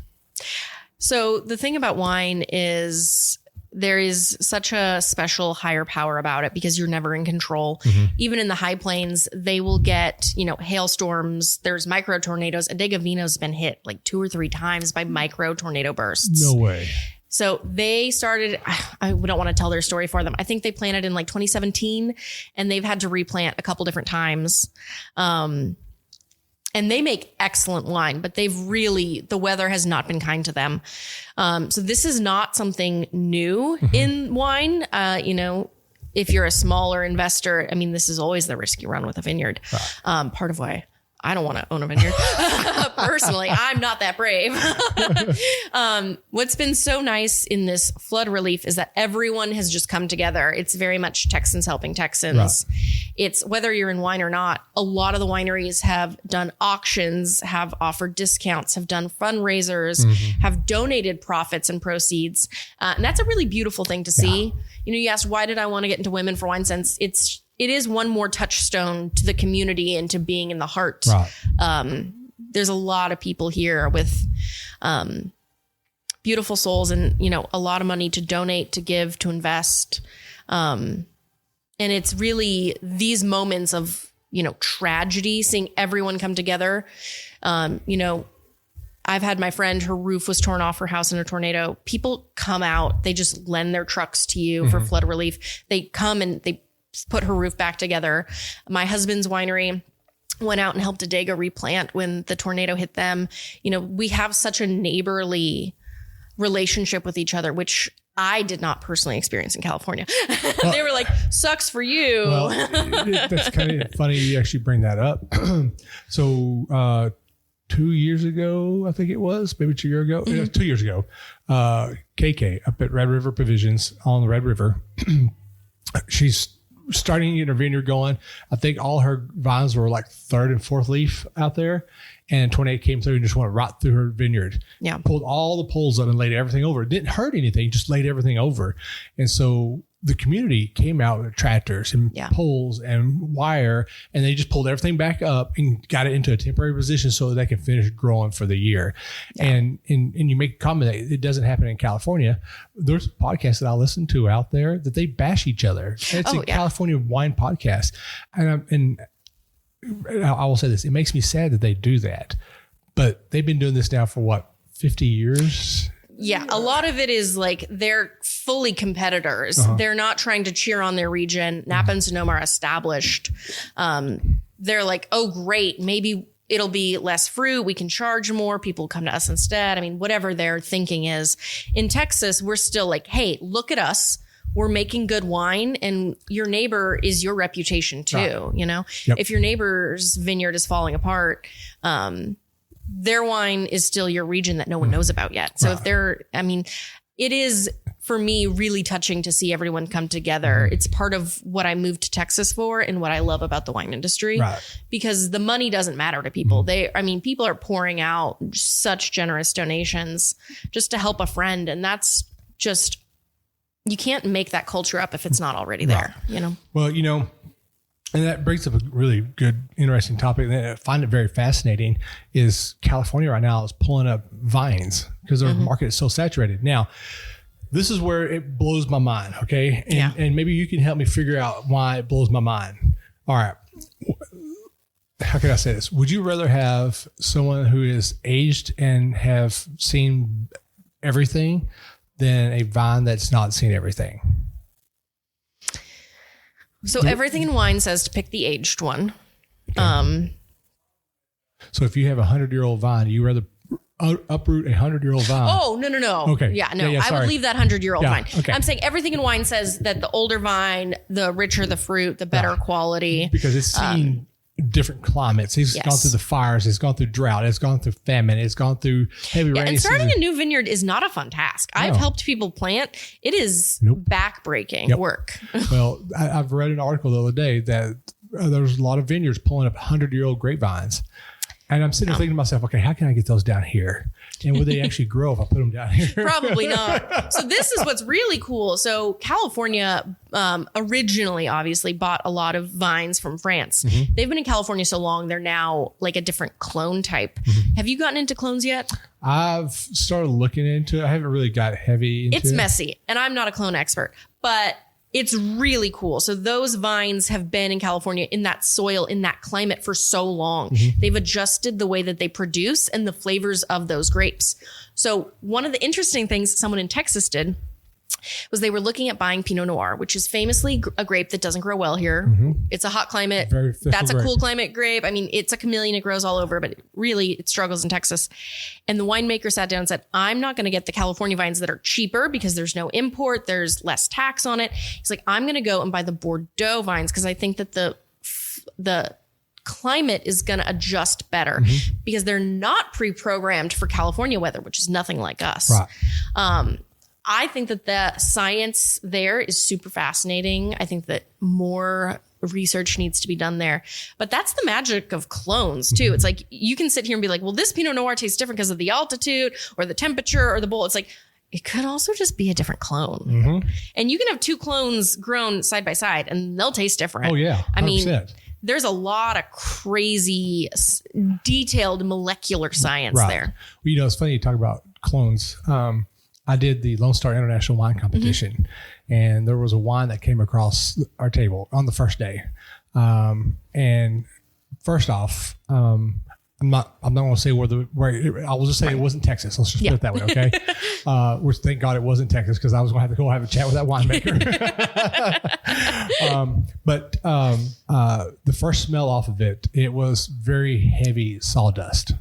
[SPEAKER 3] So the thing about wine is there is such a special higher power about it because you're never in control. Mm-hmm. Even in the high plains, they will get, hailstorms. There's micro tornadoes. Adega Vino's been hit like 2 or 3 times by micro tornado bursts.
[SPEAKER 2] No way.
[SPEAKER 3] So they started, I don't want to tell their story for them. I think they planted in like 2017 and they've had to replant a couple different times. And they make excellent wine, but the weather has not been kind to them. So this is not something new in wine. If you're a smaller investor, this is always the risk you run with a vineyard. Right. Part of why I don't want to own a vineyard. Personally, I'm not that brave. What's been so nice in this flood relief is that everyone has just come together. It's very much Texans helping Texans. Right. It's whether you're in wine or not. A lot of the wineries have done auctions, have offered discounts, have done fundraisers, have donated profits and proceeds. And that's a really beautiful thing to see. Yeah. You asked, why did I want to get into Women for Wine Sense? It is one more touchstone to the community and to being in the heart. Right. There's a lot of people here with beautiful souls and, you know, a lot of money to donate, to give, to invest. And it's really these moments of, you know, tragedy, seeing everyone come together. You know, I've had my friend, her roof was torn off her house in a tornado. People come out, they just lend their trucks to you for flood relief. They come and they put her roof back together. My husband's winery went out and helped Adega replant when the tornado hit them. You know, we have such a neighborly relationship with each other, which I did not personally experience in California. Well, they were like, sucks for you.
[SPEAKER 2] Well, that's kind of funny you actually bring that up. So 2 years ago, I think it was, maybe 2 years ago, 2 years ago, KK up at Red River Provisions on the Red River, she's starting to get her vineyard going. I think all her vines were like third and fourth leaf out there. And 28 came through and just went right through her vineyard. Yeah. Pulled all the poles up and laid everything over. It didn't hurt anything, just laid everything over. And so the community came out with tractors and poles and wire, and they just pulled everything back up and got it into a temporary position so that they can finish growing for the year. Yeah. And you make a comment that it doesn't happen in California. There's podcasts that I listen to out there that they bash each other. It's a California wine podcast. And I will say this, it makes me sad that they do that, but they've been doing this now for what, 50 years?
[SPEAKER 3] Yeah, a lot of it is like they're fully competitors. They're not trying to cheer on their region. Napa and Sonoma are established. They're like, oh, great, maybe it'll be less fruit. We can charge more. People come to us instead. I mean, whatever their thinking is. In Texas, we're still like, hey, look at us. We're making good wine, and your neighbor is your reputation too. You know, if your neighbor's vineyard is falling apart, their wine is still your region that no one knows about yet. So if they're, I mean, it is for me really touching to see everyone come together. It's part of what I moved to Texas for and what I love about the wine industry, because the money doesn't matter to people. People are pouring out such generous donations just to help a friend. And that's just, you can't make that culture up if it's not already there, you know?
[SPEAKER 2] Well, you know, and that brings up a really good, interesting topic that I find it very fascinating is California right now is pulling up vines because their market is so saturated. Now, this is where it blows my mind. Okay. And maybe you can help me figure out why it blows my mind. All right. How can I say this? Would you rather have someone who is aged and have seen everything than a vine that's not seen everything?
[SPEAKER 3] So everything in wine says to pick the aged one.
[SPEAKER 2] Okay. So if you have 100-year-old vine, you rather uproot a 100-year-old vine?
[SPEAKER 3] Oh, no.
[SPEAKER 2] Okay.
[SPEAKER 3] Yeah, no. I would leave that 100-year-old vine.
[SPEAKER 2] Okay.
[SPEAKER 3] I'm saying everything in wine says that the older vine, the richer the fruit, the better quality.
[SPEAKER 2] Because it's seen different climates. It's gone through the fires. It's gone through drought. It's gone through famine. It's gone through heavy rain.
[SPEAKER 3] And starting a new vineyard is not a fun task. I've helped people plant. It is backbreaking work.
[SPEAKER 2] Well, I've read an article the other day that there's a lot of vineyards pulling up 100-year-old grapevines. And I'm sitting there thinking to myself, okay, how can I get those down here? And would they actually grow if I put them down here?
[SPEAKER 3] Probably not. So this is what's really cool. So California originally obviously bought a lot of vines from France. They've been in California so long, they're now like a different clone type. Have you gotten into clones yet?
[SPEAKER 2] I've started looking into it. I haven't really got heavy into it.
[SPEAKER 3] It's messy, and I'm not a clone expert, but it's really cool. So those vines have been in California in that soil, in that climate for so long. They've adjusted the way that they produce and the flavors of those grapes. So one of the interesting things someone in Texas did was they were looking at buying Pinot Noir, which is famously a grape that doesn't grow well here. It's a hot climate. That's a cool climate grape. I mean, it's a chameleon. It grows all over, but really it struggles in Texas. And the winemaker sat down and said, I'm not going to get the California vines that are cheaper because there's no import. There's less tax on it. He's like, I'm going to go and buy the Bordeaux vines because I think that the climate is going to adjust better because they're not pre-programmed for California weather, which is nothing like us. I think that the science there is super fascinating. I think that more research needs to be done there. But that's the magic of clones too. It's like you can sit here and be like, well, this Pinot Noir tastes different because of the altitude or the temperature or the bowl. It's like, it could also just be a different clone. And you can have two clones grown side by side and they'll taste different.
[SPEAKER 2] Oh yeah. 100%.
[SPEAKER 3] I mean, there's a lot of crazy detailed molecular science there.
[SPEAKER 2] Well, you know, it's funny you talk about clones. I did the Lone Star International Wine Competition, and there was a wine that came across our table on the first day. And first off, I'm not going to say where I will just say it wasn't Texas. Let's just put it that way. Okay. Which thank God it wasn't Texas, because I was going to have to go have a chat with that winemaker. But the first smell off of it, it was very heavy sawdust.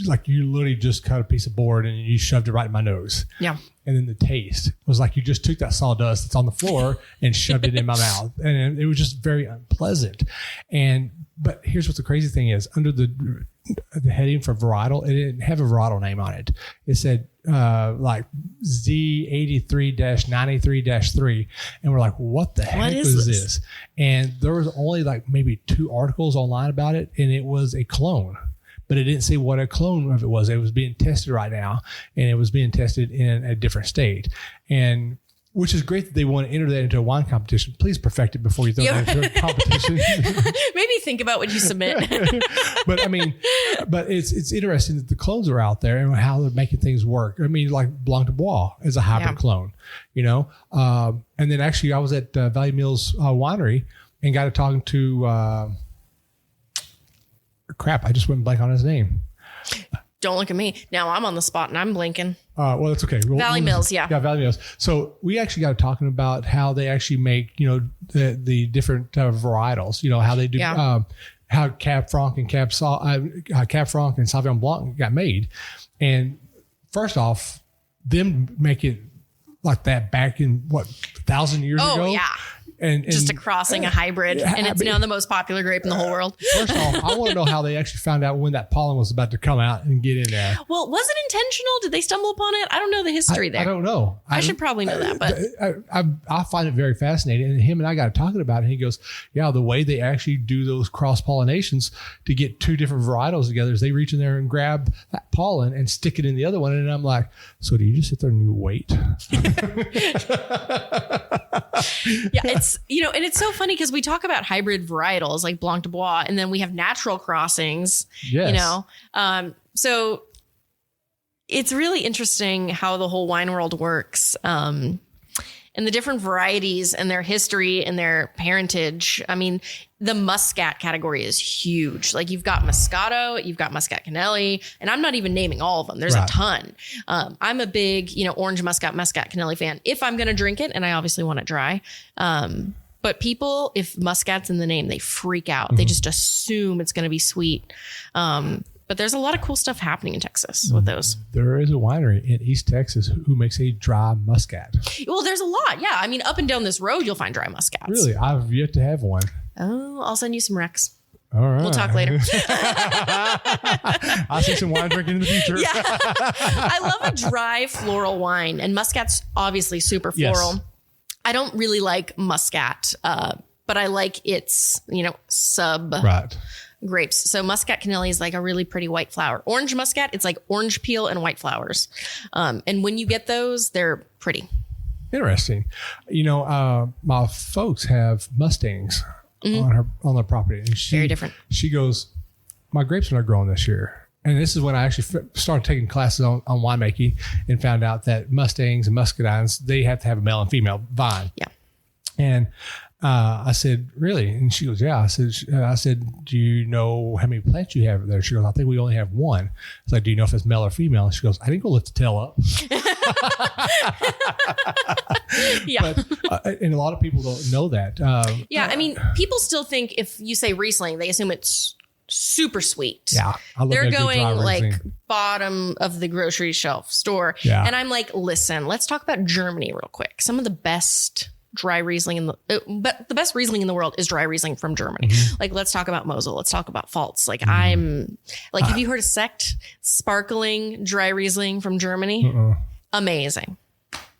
[SPEAKER 2] Like you literally just cut a piece of board and you shoved it right in my nose. Yeah. And then the taste was like you just took that sawdust that's on the floor and shoved it in my mouth. And it was just very unpleasant. But here's what the crazy thing is. Under the heading for varietal, it didn't have a varietal name on it. It said like Z83-93-3. And we're like, what the heck is this? And there was only like maybe 2 articles online about it. And it was a clone. But it didn't say what a clone of it was. It was being tested right now, and it was being tested in a different state. And which is great that they want to enter that into a wine competition. Please perfect it before you throw it into a competition.
[SPEAKER 3] Maybe think about what you submit.
[SPEAKER 2] But it's interesting that the clones are out there and how they're making things work. I mean, like Blanc de Bois is a hybrid clone, you know? And then actually I was at Valley Mills Winery and got to talking to, crap, I just went blank on his name.
[SPEAKER 3] Don't look at me. Now I'm on the spot and I'm blinking.
[SPEAKER 2] Well, that's okay.
[SPEAKER 3] Valley Mills, yeah.
[SPEAKER 2] Yeah, Valley Mills. So we actually got talking about how they actually make, you know, the different varietals, you know, how they do, how Cab Franc and Cab Franc and Sauvignon Blanc got made. And first off, them make it like that back in 1,000 years ago.
[SPEAKER 3] Oh, yeah. And just a crossing, a hybrid, and it's now the most popular grape in the whole world.
[SPEAKER 2] First off, I want to know how they actually found out when that pollen was about to come out and get in there.
[SPEAKER 3] Well, was it intentional? Did they stumble upon it? I don't know the history there.
[SPEAKER 2] I don't know.
[SPEAKER 3] I should probably know that, but
[SPEAKER 2] I find it very fascinating. And him and I got talking about it, and he goes, yeah, the way they actually do those cross-pollinations to get 2 different varietals together is they reach in there and grab that pollen and stick it in the other one. And I'm like, so do you just sit there and you wait?
[SPEAKER 3] Yeah, it's, you know, and it's so funny because we talk about hybrid varietals like Blanc de Bois, and then we have natural crossings, you know. So it's really interesting how the whole wine world works, and the different varieties and their history and their parentage. I mean, the Muscat category is huge. Like you've got Moscato, you've got Muscat Canelli, and I'm not even naming all of them. There's a ton. I'm a big, you know, orange Muscat Canelli fan if I'm going to drink it, and I obviously want it dry. But people, if Muscat's in the name, they freak out. Mm-hmm. They just assume it's going to be sweet. But there's a lot of cool stuff happening in Texas with those.
[SPEAKER 2] There is a winery in East Texas who makes a dry Muscat.
[SPEAKER 3] Well, there's a lot. Yeah. I mean, up and down this road, you'll find dry Muscats.
[SPEAKER 2] Really? I've yet to have one.
[SPEAKER 3] Oh, I'll send you some Rex.
[SPEAKER 2] All right.
[SPEAKER 3] We'll talk later.
[SPEAKER 2] I'll see some wine drinking in the future.
[SPEAKER 3] Yeah. I love a dry floral wine, and Muscat's obviously super floral. Yes. I don't really like Muscat, but I like its, you know, grapes. So Muscat Canelli is like a really pretty white flower. Orange Muscat, it's like orange peel and white flowers. And when you get those, they're pretty.
[SPEAKER 2] Interesting. You know, my folks have Mustangs on their property. And
[SPEAKER 3] very different.
[SPEAKER 2] She goes, my grapes are not growing this year. And this is when I actually started taking classes on winemaking and found out that Mustangs and Muscadines, they have to have a male and female vine.
[SPEAKER 3] Yeah.
[SPEAKER 2] And I said, really? And she goes, yeah. I said, do you know how many plants you have there? She goes, I think we only have one. I was like, do you know if it's male or female? And she goes, I didn't go lift the tail up.
[SPEAKER 3] Yeah.
[SPEAKER 2] But, and a lot of people don't know that.
[SPEAKER 3] Yeah. I mean, people still think if you say Riesling, they assume it's super sweet.
[SPEAKER 2] Yeah.
[SPEAKER 3] They're going like bottom of the grocery shelf store.
[SPEAKER 2] Yeah.
[SPEAKER 3] And I'm like, listen, let's talk about Germany real quick. Some of the best dry Riesling but the best Riesling in the world is dry Riesling from Germany. Mm-hmm. Like, let's talk about Mosel. Let's talk about Pfalz. Like, I'm like, have you heard of Sekt sparkling dry Riesling from Germany? Amazing.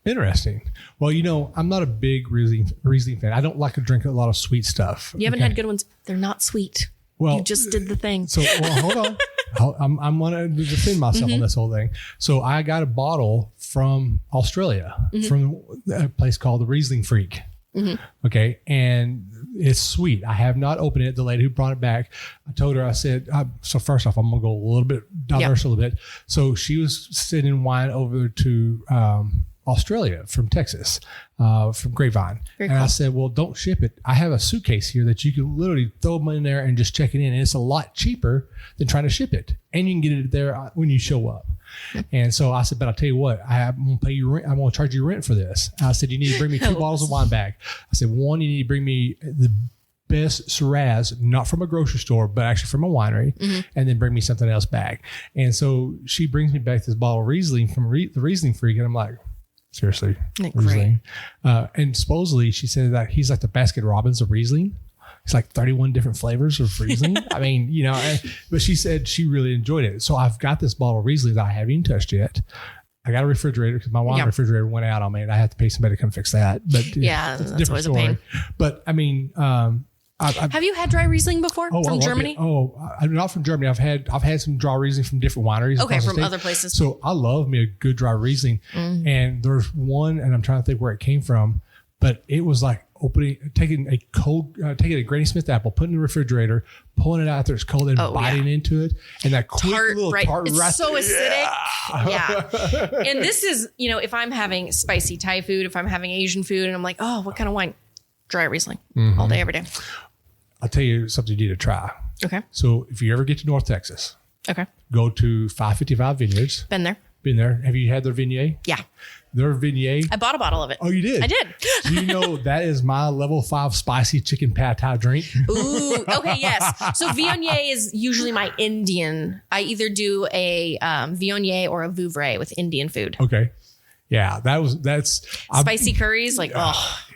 [SPEAKER 2] Interesting. Well, you know, I'm not a big Riesling fan. I don't like to drink a lot of sweet stuff.
[SPEAKER 3] You haven't had good ones. They're not sweet. Well, you just did the thing.
[SPEAKER 2] So, well, hold on. I'm going to defend myself on this whole thing. So I got a bottle from Australia, from a place called the Riesling Freak. Okay. And it's sweet. I have not opened it. The lady who brought it back, I told her, I said, so first off, I'm going to go a little bit diverse a little bit. So she was sending wine over to Australia from Texas, from Grapevine.
[SPEAKER 3] Very
[SPEAKER 2] and
[SPEAKER 3] cool.
[SPEAKER 2] I said, well, don't ship it. I have a suitcase here that you can literally throw them in there and just check it in. And it's a lot cheaper than trying to ship it. And you can get it there when you show up. And so I said, but I'll tell you what, I'm going to pay you rent. I'm going to charge you rent for this. I said, you need to bring me 2 bottles of wine back. I said, one, you need to bring me the best Shiraz, not from a grocery store, but actually from a winery, and then bring me something else back. And so she brings me back this bottle of Riesling from the Riesling Freak. And I'm like, seriously, Riesling. And supposedly she said that he's like the Baskin Robbins of Riesling. It's like 31 different flavors of Riesling. I mean, you know, but she said she really enjoyed it. So I've got this bottle of Riesling that I haven't even touched yet. I got a refrigerator because my wine refrigerator went out on me and I have to pay somebody to come fix that. But
[SPEAKER 3] yeah,
[SPEAKER 2] it's a
[SPEAKER 3] that's
[SPEAKER 2] different
[SPEAKER 3] always
[SPEAKER 2] story.
[SPEAKER 3] a pain.
[SPEAKER 2] But I mean,
[SPEAKER 3] have you had dry Riesling before from Germany?
[SPEAKER 2] I'm not from Germany. I've had some dry Riesling from different wineries.
[SPEAKER 3] Okay,
[SPEAKER 2] across the
[SPEAKER 3] from
[SPEAKER 2] state.
[SPEAKER 3] other places.
[SPEAKER 2] So I love me a good dry Riesling. And there's one, and I'm trying to think where it came from, but it was like taking a Granny Smith apple, putting it in the refrigerator, pulling it out after it's cold, and biting into it, and that quick little tart,
[SPEAKER 3] it's so acidic. Yeah. And this is, you know, if I'm having spicy Thai food, if I'm having Asian food, and I'm like, oh, what kind of wine? Dry Riesling all day, every day.
[SPEAKER 2] I'll tell you something you need to try.
[SPEAKER 3] Okay.
[SPEAKER 2] So if you ever get to North Texas, go to 555 Vineyards.
[SPEAKER 3] Been
[SPEAKER 2] there. Have you had their Viognier?
[SPEAKER 3] Yeah.
[SPEAKER 2] Their Viognier.
[SPEAKER 3] I bought a bottle of it.
[SPEAKER 2] Oh, you did?
[SPEAKER 3] I did.
[SPEAKER 2] Do you know that is my level 5 spicy chicken pad thai drink?
[SPEAKER 3] Ooh, okay, yes. So Viognier is usually my Indian. I either do a Viognier or a Vouvray with Indian food.
[SPEAKER 2] Okay. Yeah, that's
[SPEAKER 3] spicy curries. Like,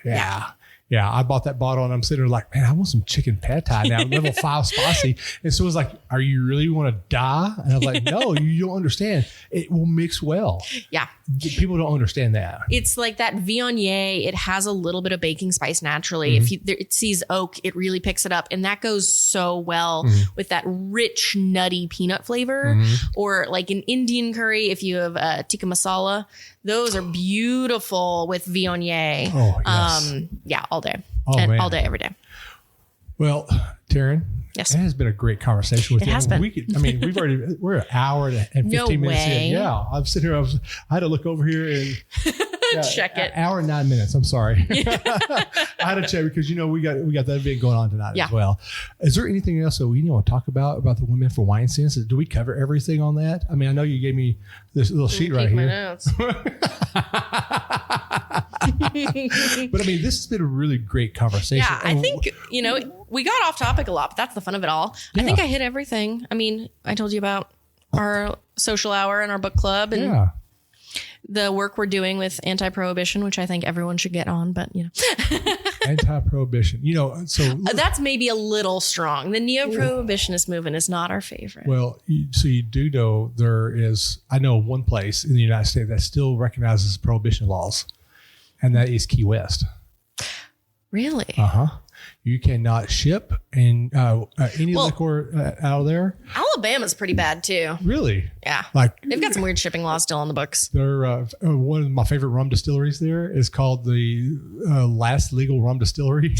[SPEAKER 3] yeah.
[SPEAKER 2] Yeah, I bought that bottle and I'm sitting there like, man, I want some chicken pad thai now, level 5 spicy. And so it was like, are you really want to die? And I was like, no, you don't understand. It will mix well. Yeah. People don't understand that.
[SPEAKER 3] It's like that Viognier. It has a little bit of baking spice naturally. If it sees oak, it really picks it up. And that goes so well with that rich, nutty peanut flavor. Or like an Indian curry, if you have tikka masala, those are beautiful with Viognier.
[SPEAKER 2] Oh, yes.
[SPEAKER 3] Yeah, all day.
[SPEAKER 2] Man.
[SPEAKER 3] All day, every day.
[SPEAKER 2] Well, Taryn,
[SPEAKER 3] yes,
[SPEAKER 2] it has been a great conversation with you.
[SPEAKER 3] It has been.
[SPEAKER 2] We're an hour and 15 minutes in. Yeah, I'm sitting here. I had to look over here and
[SPEAKER 3] check it.
[SPEAKER 2] An hour and 9 minutes. I'm sorry. I had to check because we got that event going on tonight as well. Is there anything else that we want to talk about the Women for Wine Sense? Do we cover everything on that? I mean, I know you gave me this little sheet right here.
[SPEAKER 3] My notes.
[SPEAKER 2] But I mean, this has been a really great conversation.
[SPEAKER 3] Yeah, I think, we got off topic a lot, but that's the fun of it all. Yeah. I think I hit everything. I mean, I told you about our social hour and our book club and the work we're doing with anti-prohibition, which I think everyone should get on, but
[SPEAKER 2] anti-prohibition, so
[SPEAKER 3] that's maybe a little strong. The neo-prohibitionist movement is not our favorite.
[SPEAKER 2] Well, you do know I know one place in the United States that still recognizes prohibition laws, and that is Key West.
[SPEAKER 3] Really?
[SPEAKER 2] You cannot ship any liquor out of there.
[SPEAKER 3] Alabama's pretty bad too.
[SPEAKER 2] Really?
[SPEAKER 3] Yeah.
[SPEAKER 2] Like
[SPEAKER 3] they've got some weird shipping laws still on the books.
[SPEAKER 2] They're one of my favorite rum distilleries there is called the Last Legal Rum Distillery.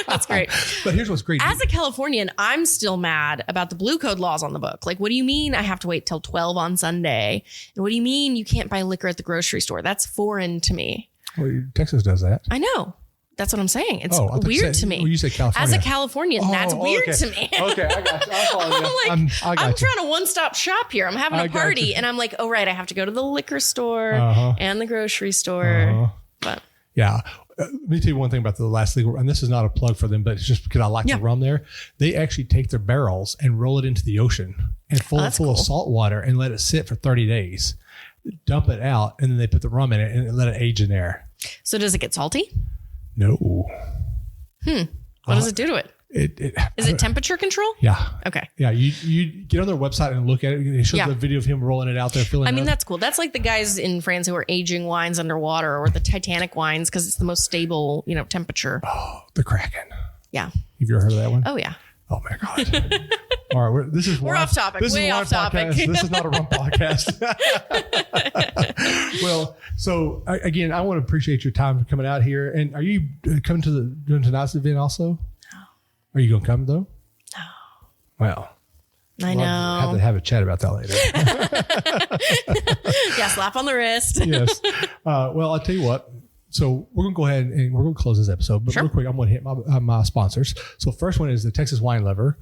[SPEAKER 3] That's great.
[SPEAKER 2] But here's what's great.
[SPEAKER 3] As a Californian, I'm still mad about the Blue Code laws on the book. Like, what do you mean I have to wait till 12 on Sunday? And what do you mean you can't buy liquor at the grocery store? That's foreign to me.
[SPEAKER 2] Well, Texas does that.
[SPEAKER 3] I know. That's what I'm saying. It's weird to me.
[SPEAKER 2] Well, you said California.
[SPEAKER 3] As a Californian, that's weird to me.
[SPEAKER 2] Okay, I got you.
[SPEAKER 3] I'm trying to one-stop shop here. I'm having a party, and I'm like, oh, right, I have to go to the liquor store and the grocery store. But
[SPEAKER 2] yeah. Let me tell you one thing about the Last Legal, and this is not a plug for them, but it's just because I like the rum there. They actually take their barrels and roll it into the ocean and full of salt water and let it sit for 30 days. Dump it out, and then they put the rum in it and let it age in there.
[SPEAKER 3] So does it get salty?
[SPEAKER 2] No.
[SPEAKER 3] What does it do to it? Is it temperature control?
[SPEAKER 2] Yeah.
[SPEAKER 3] Okay.
[SPEAKER 2] Yeah. You get on their website and look at it. They show the video of him rolling it out there, filling it up.
[SPEAKER 3] I mean, that's cool. That's like the guys in France who are aging wines underwater, or the Titanic wines, because it's the most stable, temperature.
[SPEAKER 2] Oh, the Kraken.
[SPEAKER 3] Yeah.
[SPEAKER 2] Have you ever heard of that one?
[SPEAKER 3] Oh, yeah.
[SPEAKER 2] Oh my God. All right.
[SPEAKER 3] We're off topic. Way off topic.
[SPEAKER 2] This is not a rum podcast. Well, so again, I want to appreciate your time for coming out here. And are you coming to doing tonight's event also?
[SPEAKER 3] No.
[SPEAKER 2] Are you going to come though?
[SPEAKER 3] No.
[SPEAKER 2] Well,
[SPEAKER 3] I know.
[SPEAKER 2] We'll have to have a chat about that later.
[SPEAKER 3] Yeah, slap on the wrist.
[SPEAKER 2] Yes. Well, I'll tell you what. So we're going to go ahead and we're going to close this episode. But real quick, I'm going to hit my sponsors. So first one is the Texas Wine Lover.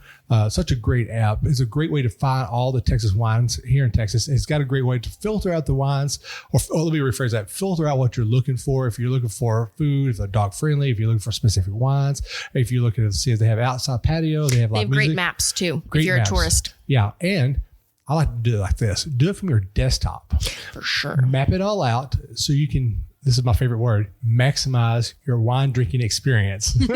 [SPEAKER 2] Such a great app. It's a great way to find all the Texas wines here in Texas. It's got a great way to filter out the wines. Or let me rephrase that. Filter out what you're looking for. If you're looking for food, if they're dog friendly, if you're looking for specific wines, if you're looking to see if they have outside patio, they have live music.
[SPEAKER 3] Great maps too.
[SPEAKER 2] Great
[SPEAKER 3] if you're
[SPEAKER 2] maps.
[SPEAKER 3] A tourist.
[SPEAKER 2] Yeah. And I like to do it like this. Do it from your desktop.
[SPEAKER 3] For sure.
[SPEAKER 2] Map it all out so you can, this is my favorite word, maximize your wine drinking experience. You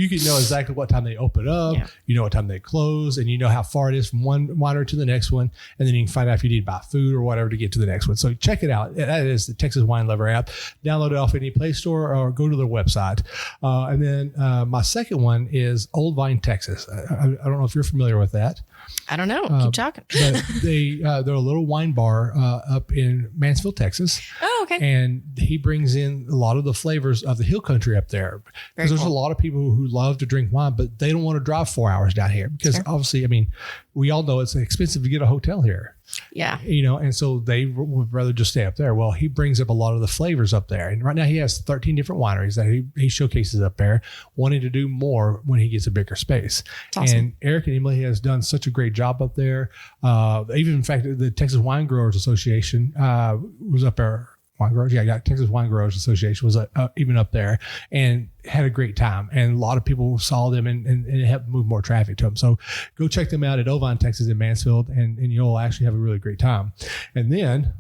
[SPEAKER 2] can know exactly what time they open up, you know what time they close, and you know how far it is from one winery to the next one. And then you can find out if you need to buy food or whatever to get to the next one. So check it out. That is the Texas Wine Lover app. Download it off any Play Store or go to their website. And then my second one is Old Vine Texas. I don't know if you're familiar with that.
[SPEAKER 3] I don't know. Keep talking.
[SPEAKER 2] But they're a little wine bar up in Mansfield, Texas.
[SPEAKER 3] Oh, okay.
[SPEAKER 2] And he brings in a lot of the flavors of the hill country up there. Because there's a lot of people who love to drink wine, but they don't want to drive 4 hours down here. Because obviously, I mean, we all know it's expensive to get a hotel here.
[SPEAKER 3] Yeah.
[SPEAKER 2] You know, and so they would rather just stay up there. Well, he brings up a lot of the flavors up there. And right now he has 13 different wineries that he showcases up there, wanting to do more when he gets a bigger space.
[SPEAKER 3] Awesome.
[SPEAKER 2] And Eric and Emily has done such a great job up there. Even in fact, the Texas Wine Growers Association was up there. Wine Growers, Texas Wine Growers Association was even up there and had a great time. And a lot of people saw them and it helped move more traffic to them. So go check them out at Ovine, Texas in Mansfield, and you'll actually have a really great time. And then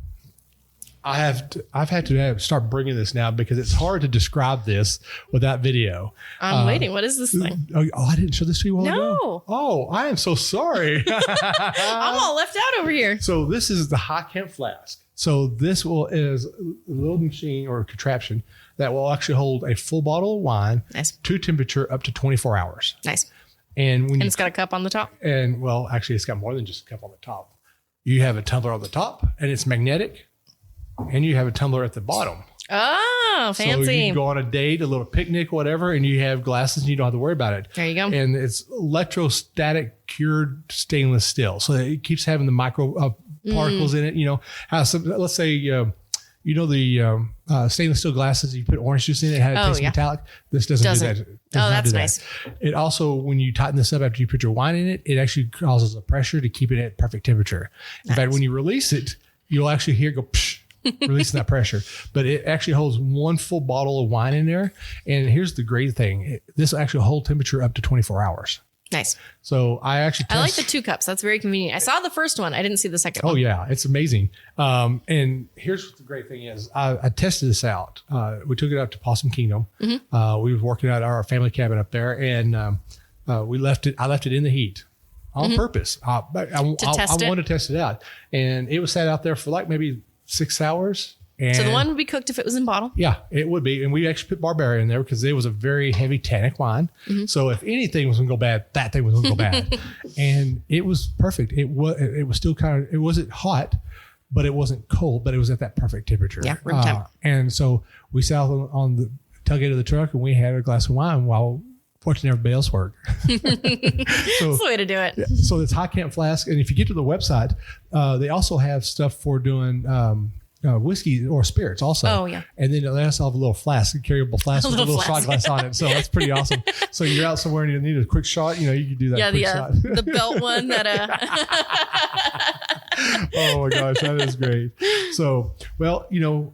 [SPEAKER 2] I've had to start bringing this now because it's hard to describe this without video.
[SPEAKER 3] I'm waiting. What is this thing?
[SPEAKER 2] Oh, I didn't show this to you a while ago?
[SPEAKER 3] No.
[SPEAKER 2] Oh, I am so sorry.
[SPEAKER 3] I'm all left out over here.
[SPEAKER 2] So this is the High Camp Flask. So this is a little machine or contraption that will actually hold a full bottle of wine to temperature up to 24 hours.
[SPEAKER 3] Nice.
[SPEAKER 2] And
[SPEAKER 3] it's got a cup on the top?
[SPEAKER 2] And well, actually it's got more than just a cup on the top. You have a tumbler on the top and it's magnetic, and you have a tumbler at the bottom.
[SPEAKER 3] Oh, fancy.
[SPEAKER 2] So you can go on a date, a little picnic, whatever, and you have glasses and you don't have to worry about it.
[SPEAKER 3] There you go.
[SPEAKER 2] And it's electrostatic cured stainless steel. So it keeps having the micro particles in it. You know, how let's say, the stainless steel glasses, you put orange juice in it, it tastes metallic. This doesn't do that.
[SPEAKER 3] That's nice.
[SPEAKER 2] It also, when you tighten this up after you put your wine in it, it actually causes a pressure to keep it at perfect temperature. In fact, when you release it, you'll actually hear it go psh, releasing that pressure. But it actually holds one full bottle of wine in there. And here's the great thing. This actually holds temperature up to 24 hours.
[SPEAKER 3] Nice.
[SPEAKER 2] So I like
[SPEAKER 3] the 2 cups. That's very convenient. I saw the first one. I didn't see the second one.
[SPEAKER 2] Oh yeah, it's amazing. And here's what the great thing is. I tested this out. We took it up to Possum Kingdom. Mm-hmm. We were working at our family cabin up there, and I left it in the heat on purpose. I wanted to test it out, and it was sat out there for like maybe 6 hours. And
[SPEAKER 3] so the one would be cooked if it was in bottle?
[SPEAKER 2] Yeah, it would be. And we actually put Barbera in there because it was a very heavy tannic wine. Mm-hmm. So if anything was going to go bad, that thing was going to go bad. And it was perfect. It was still it wasn't hot, but it wasn't cold, but it was at that perfect temperature.
[SPEAKER 3] Yeah, room temp.
[SPEAKER 2] And so we sat on the tailgate of the truck and we had a glass of wine while watching everybody else work. So,
[SPEAKER 3] that's the way to do it.
[SPEAKER 2] So it's High Camp Flask. And if you get to the website, they also have stuff for doing whiskey or spirits also. Oh, yeah. And then they also have a little flask, a carryable flask with a little shot glass on it. So that's pretty awesome. So you're out somewhere and you need a quick shot, you can do that.
[SPEAKER 3] Yeah,
[SPEAKER 2] quick shot.
[SPEAKER 3] The belt one that.
[SPEAKER 2] Oh my gosh, that is great. So, well,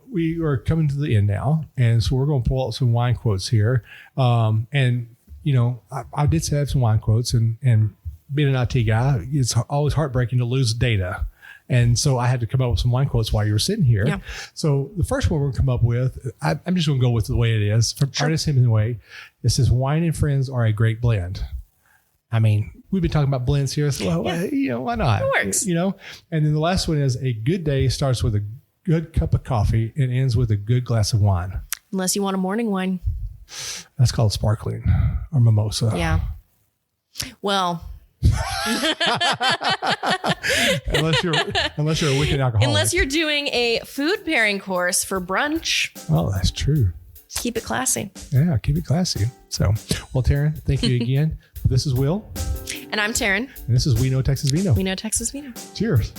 [SPEAKER 2] we are coming to the end now. And so we're going to pull out some wine quotes here. And, I did have some wine quotes, and being an IT guy, it's always heartbreaking to lose data. And so I had to come up with some wine quotes while you were sitting here. Yeah. So the first one we're going to come up with, I'm just going to go with the way it is. From Ernest Hemingway, it says, "Wine and friends are a great blend." I mean, we've been talking about blends here. So, why not?
[SPEAKER 3] It works.
[SPEAKER 2] And then the last one is, "A good day starts with a good cup of coffee and ends with a good glass of wine."
[SPEAKER 3] Unless you want a morning wine.
[SPEAKER 2] That's called sparkling or mimosa.
[SPEAKER 3] Yeah. Well,
[SPEAKER 2] unless you're a wicked alcoholic.
[SPEAKER 3] Unless you're doing a food pairing course for brunch.
[SPEAKER 2] Oh, that's true.
[SPEAKER 3] Keep it classy.
[SPEAKER 2] Yeah, keep it classy. So, well, Taryn, thank you again. This is Will.
[SPEAKER 3] And I'm Taryn.
[SPEAKER 2] And this is We Know Texas Vino.
[SPEAKER 3] We Know Texas Vino.
[SPEAKER 2] Cheers.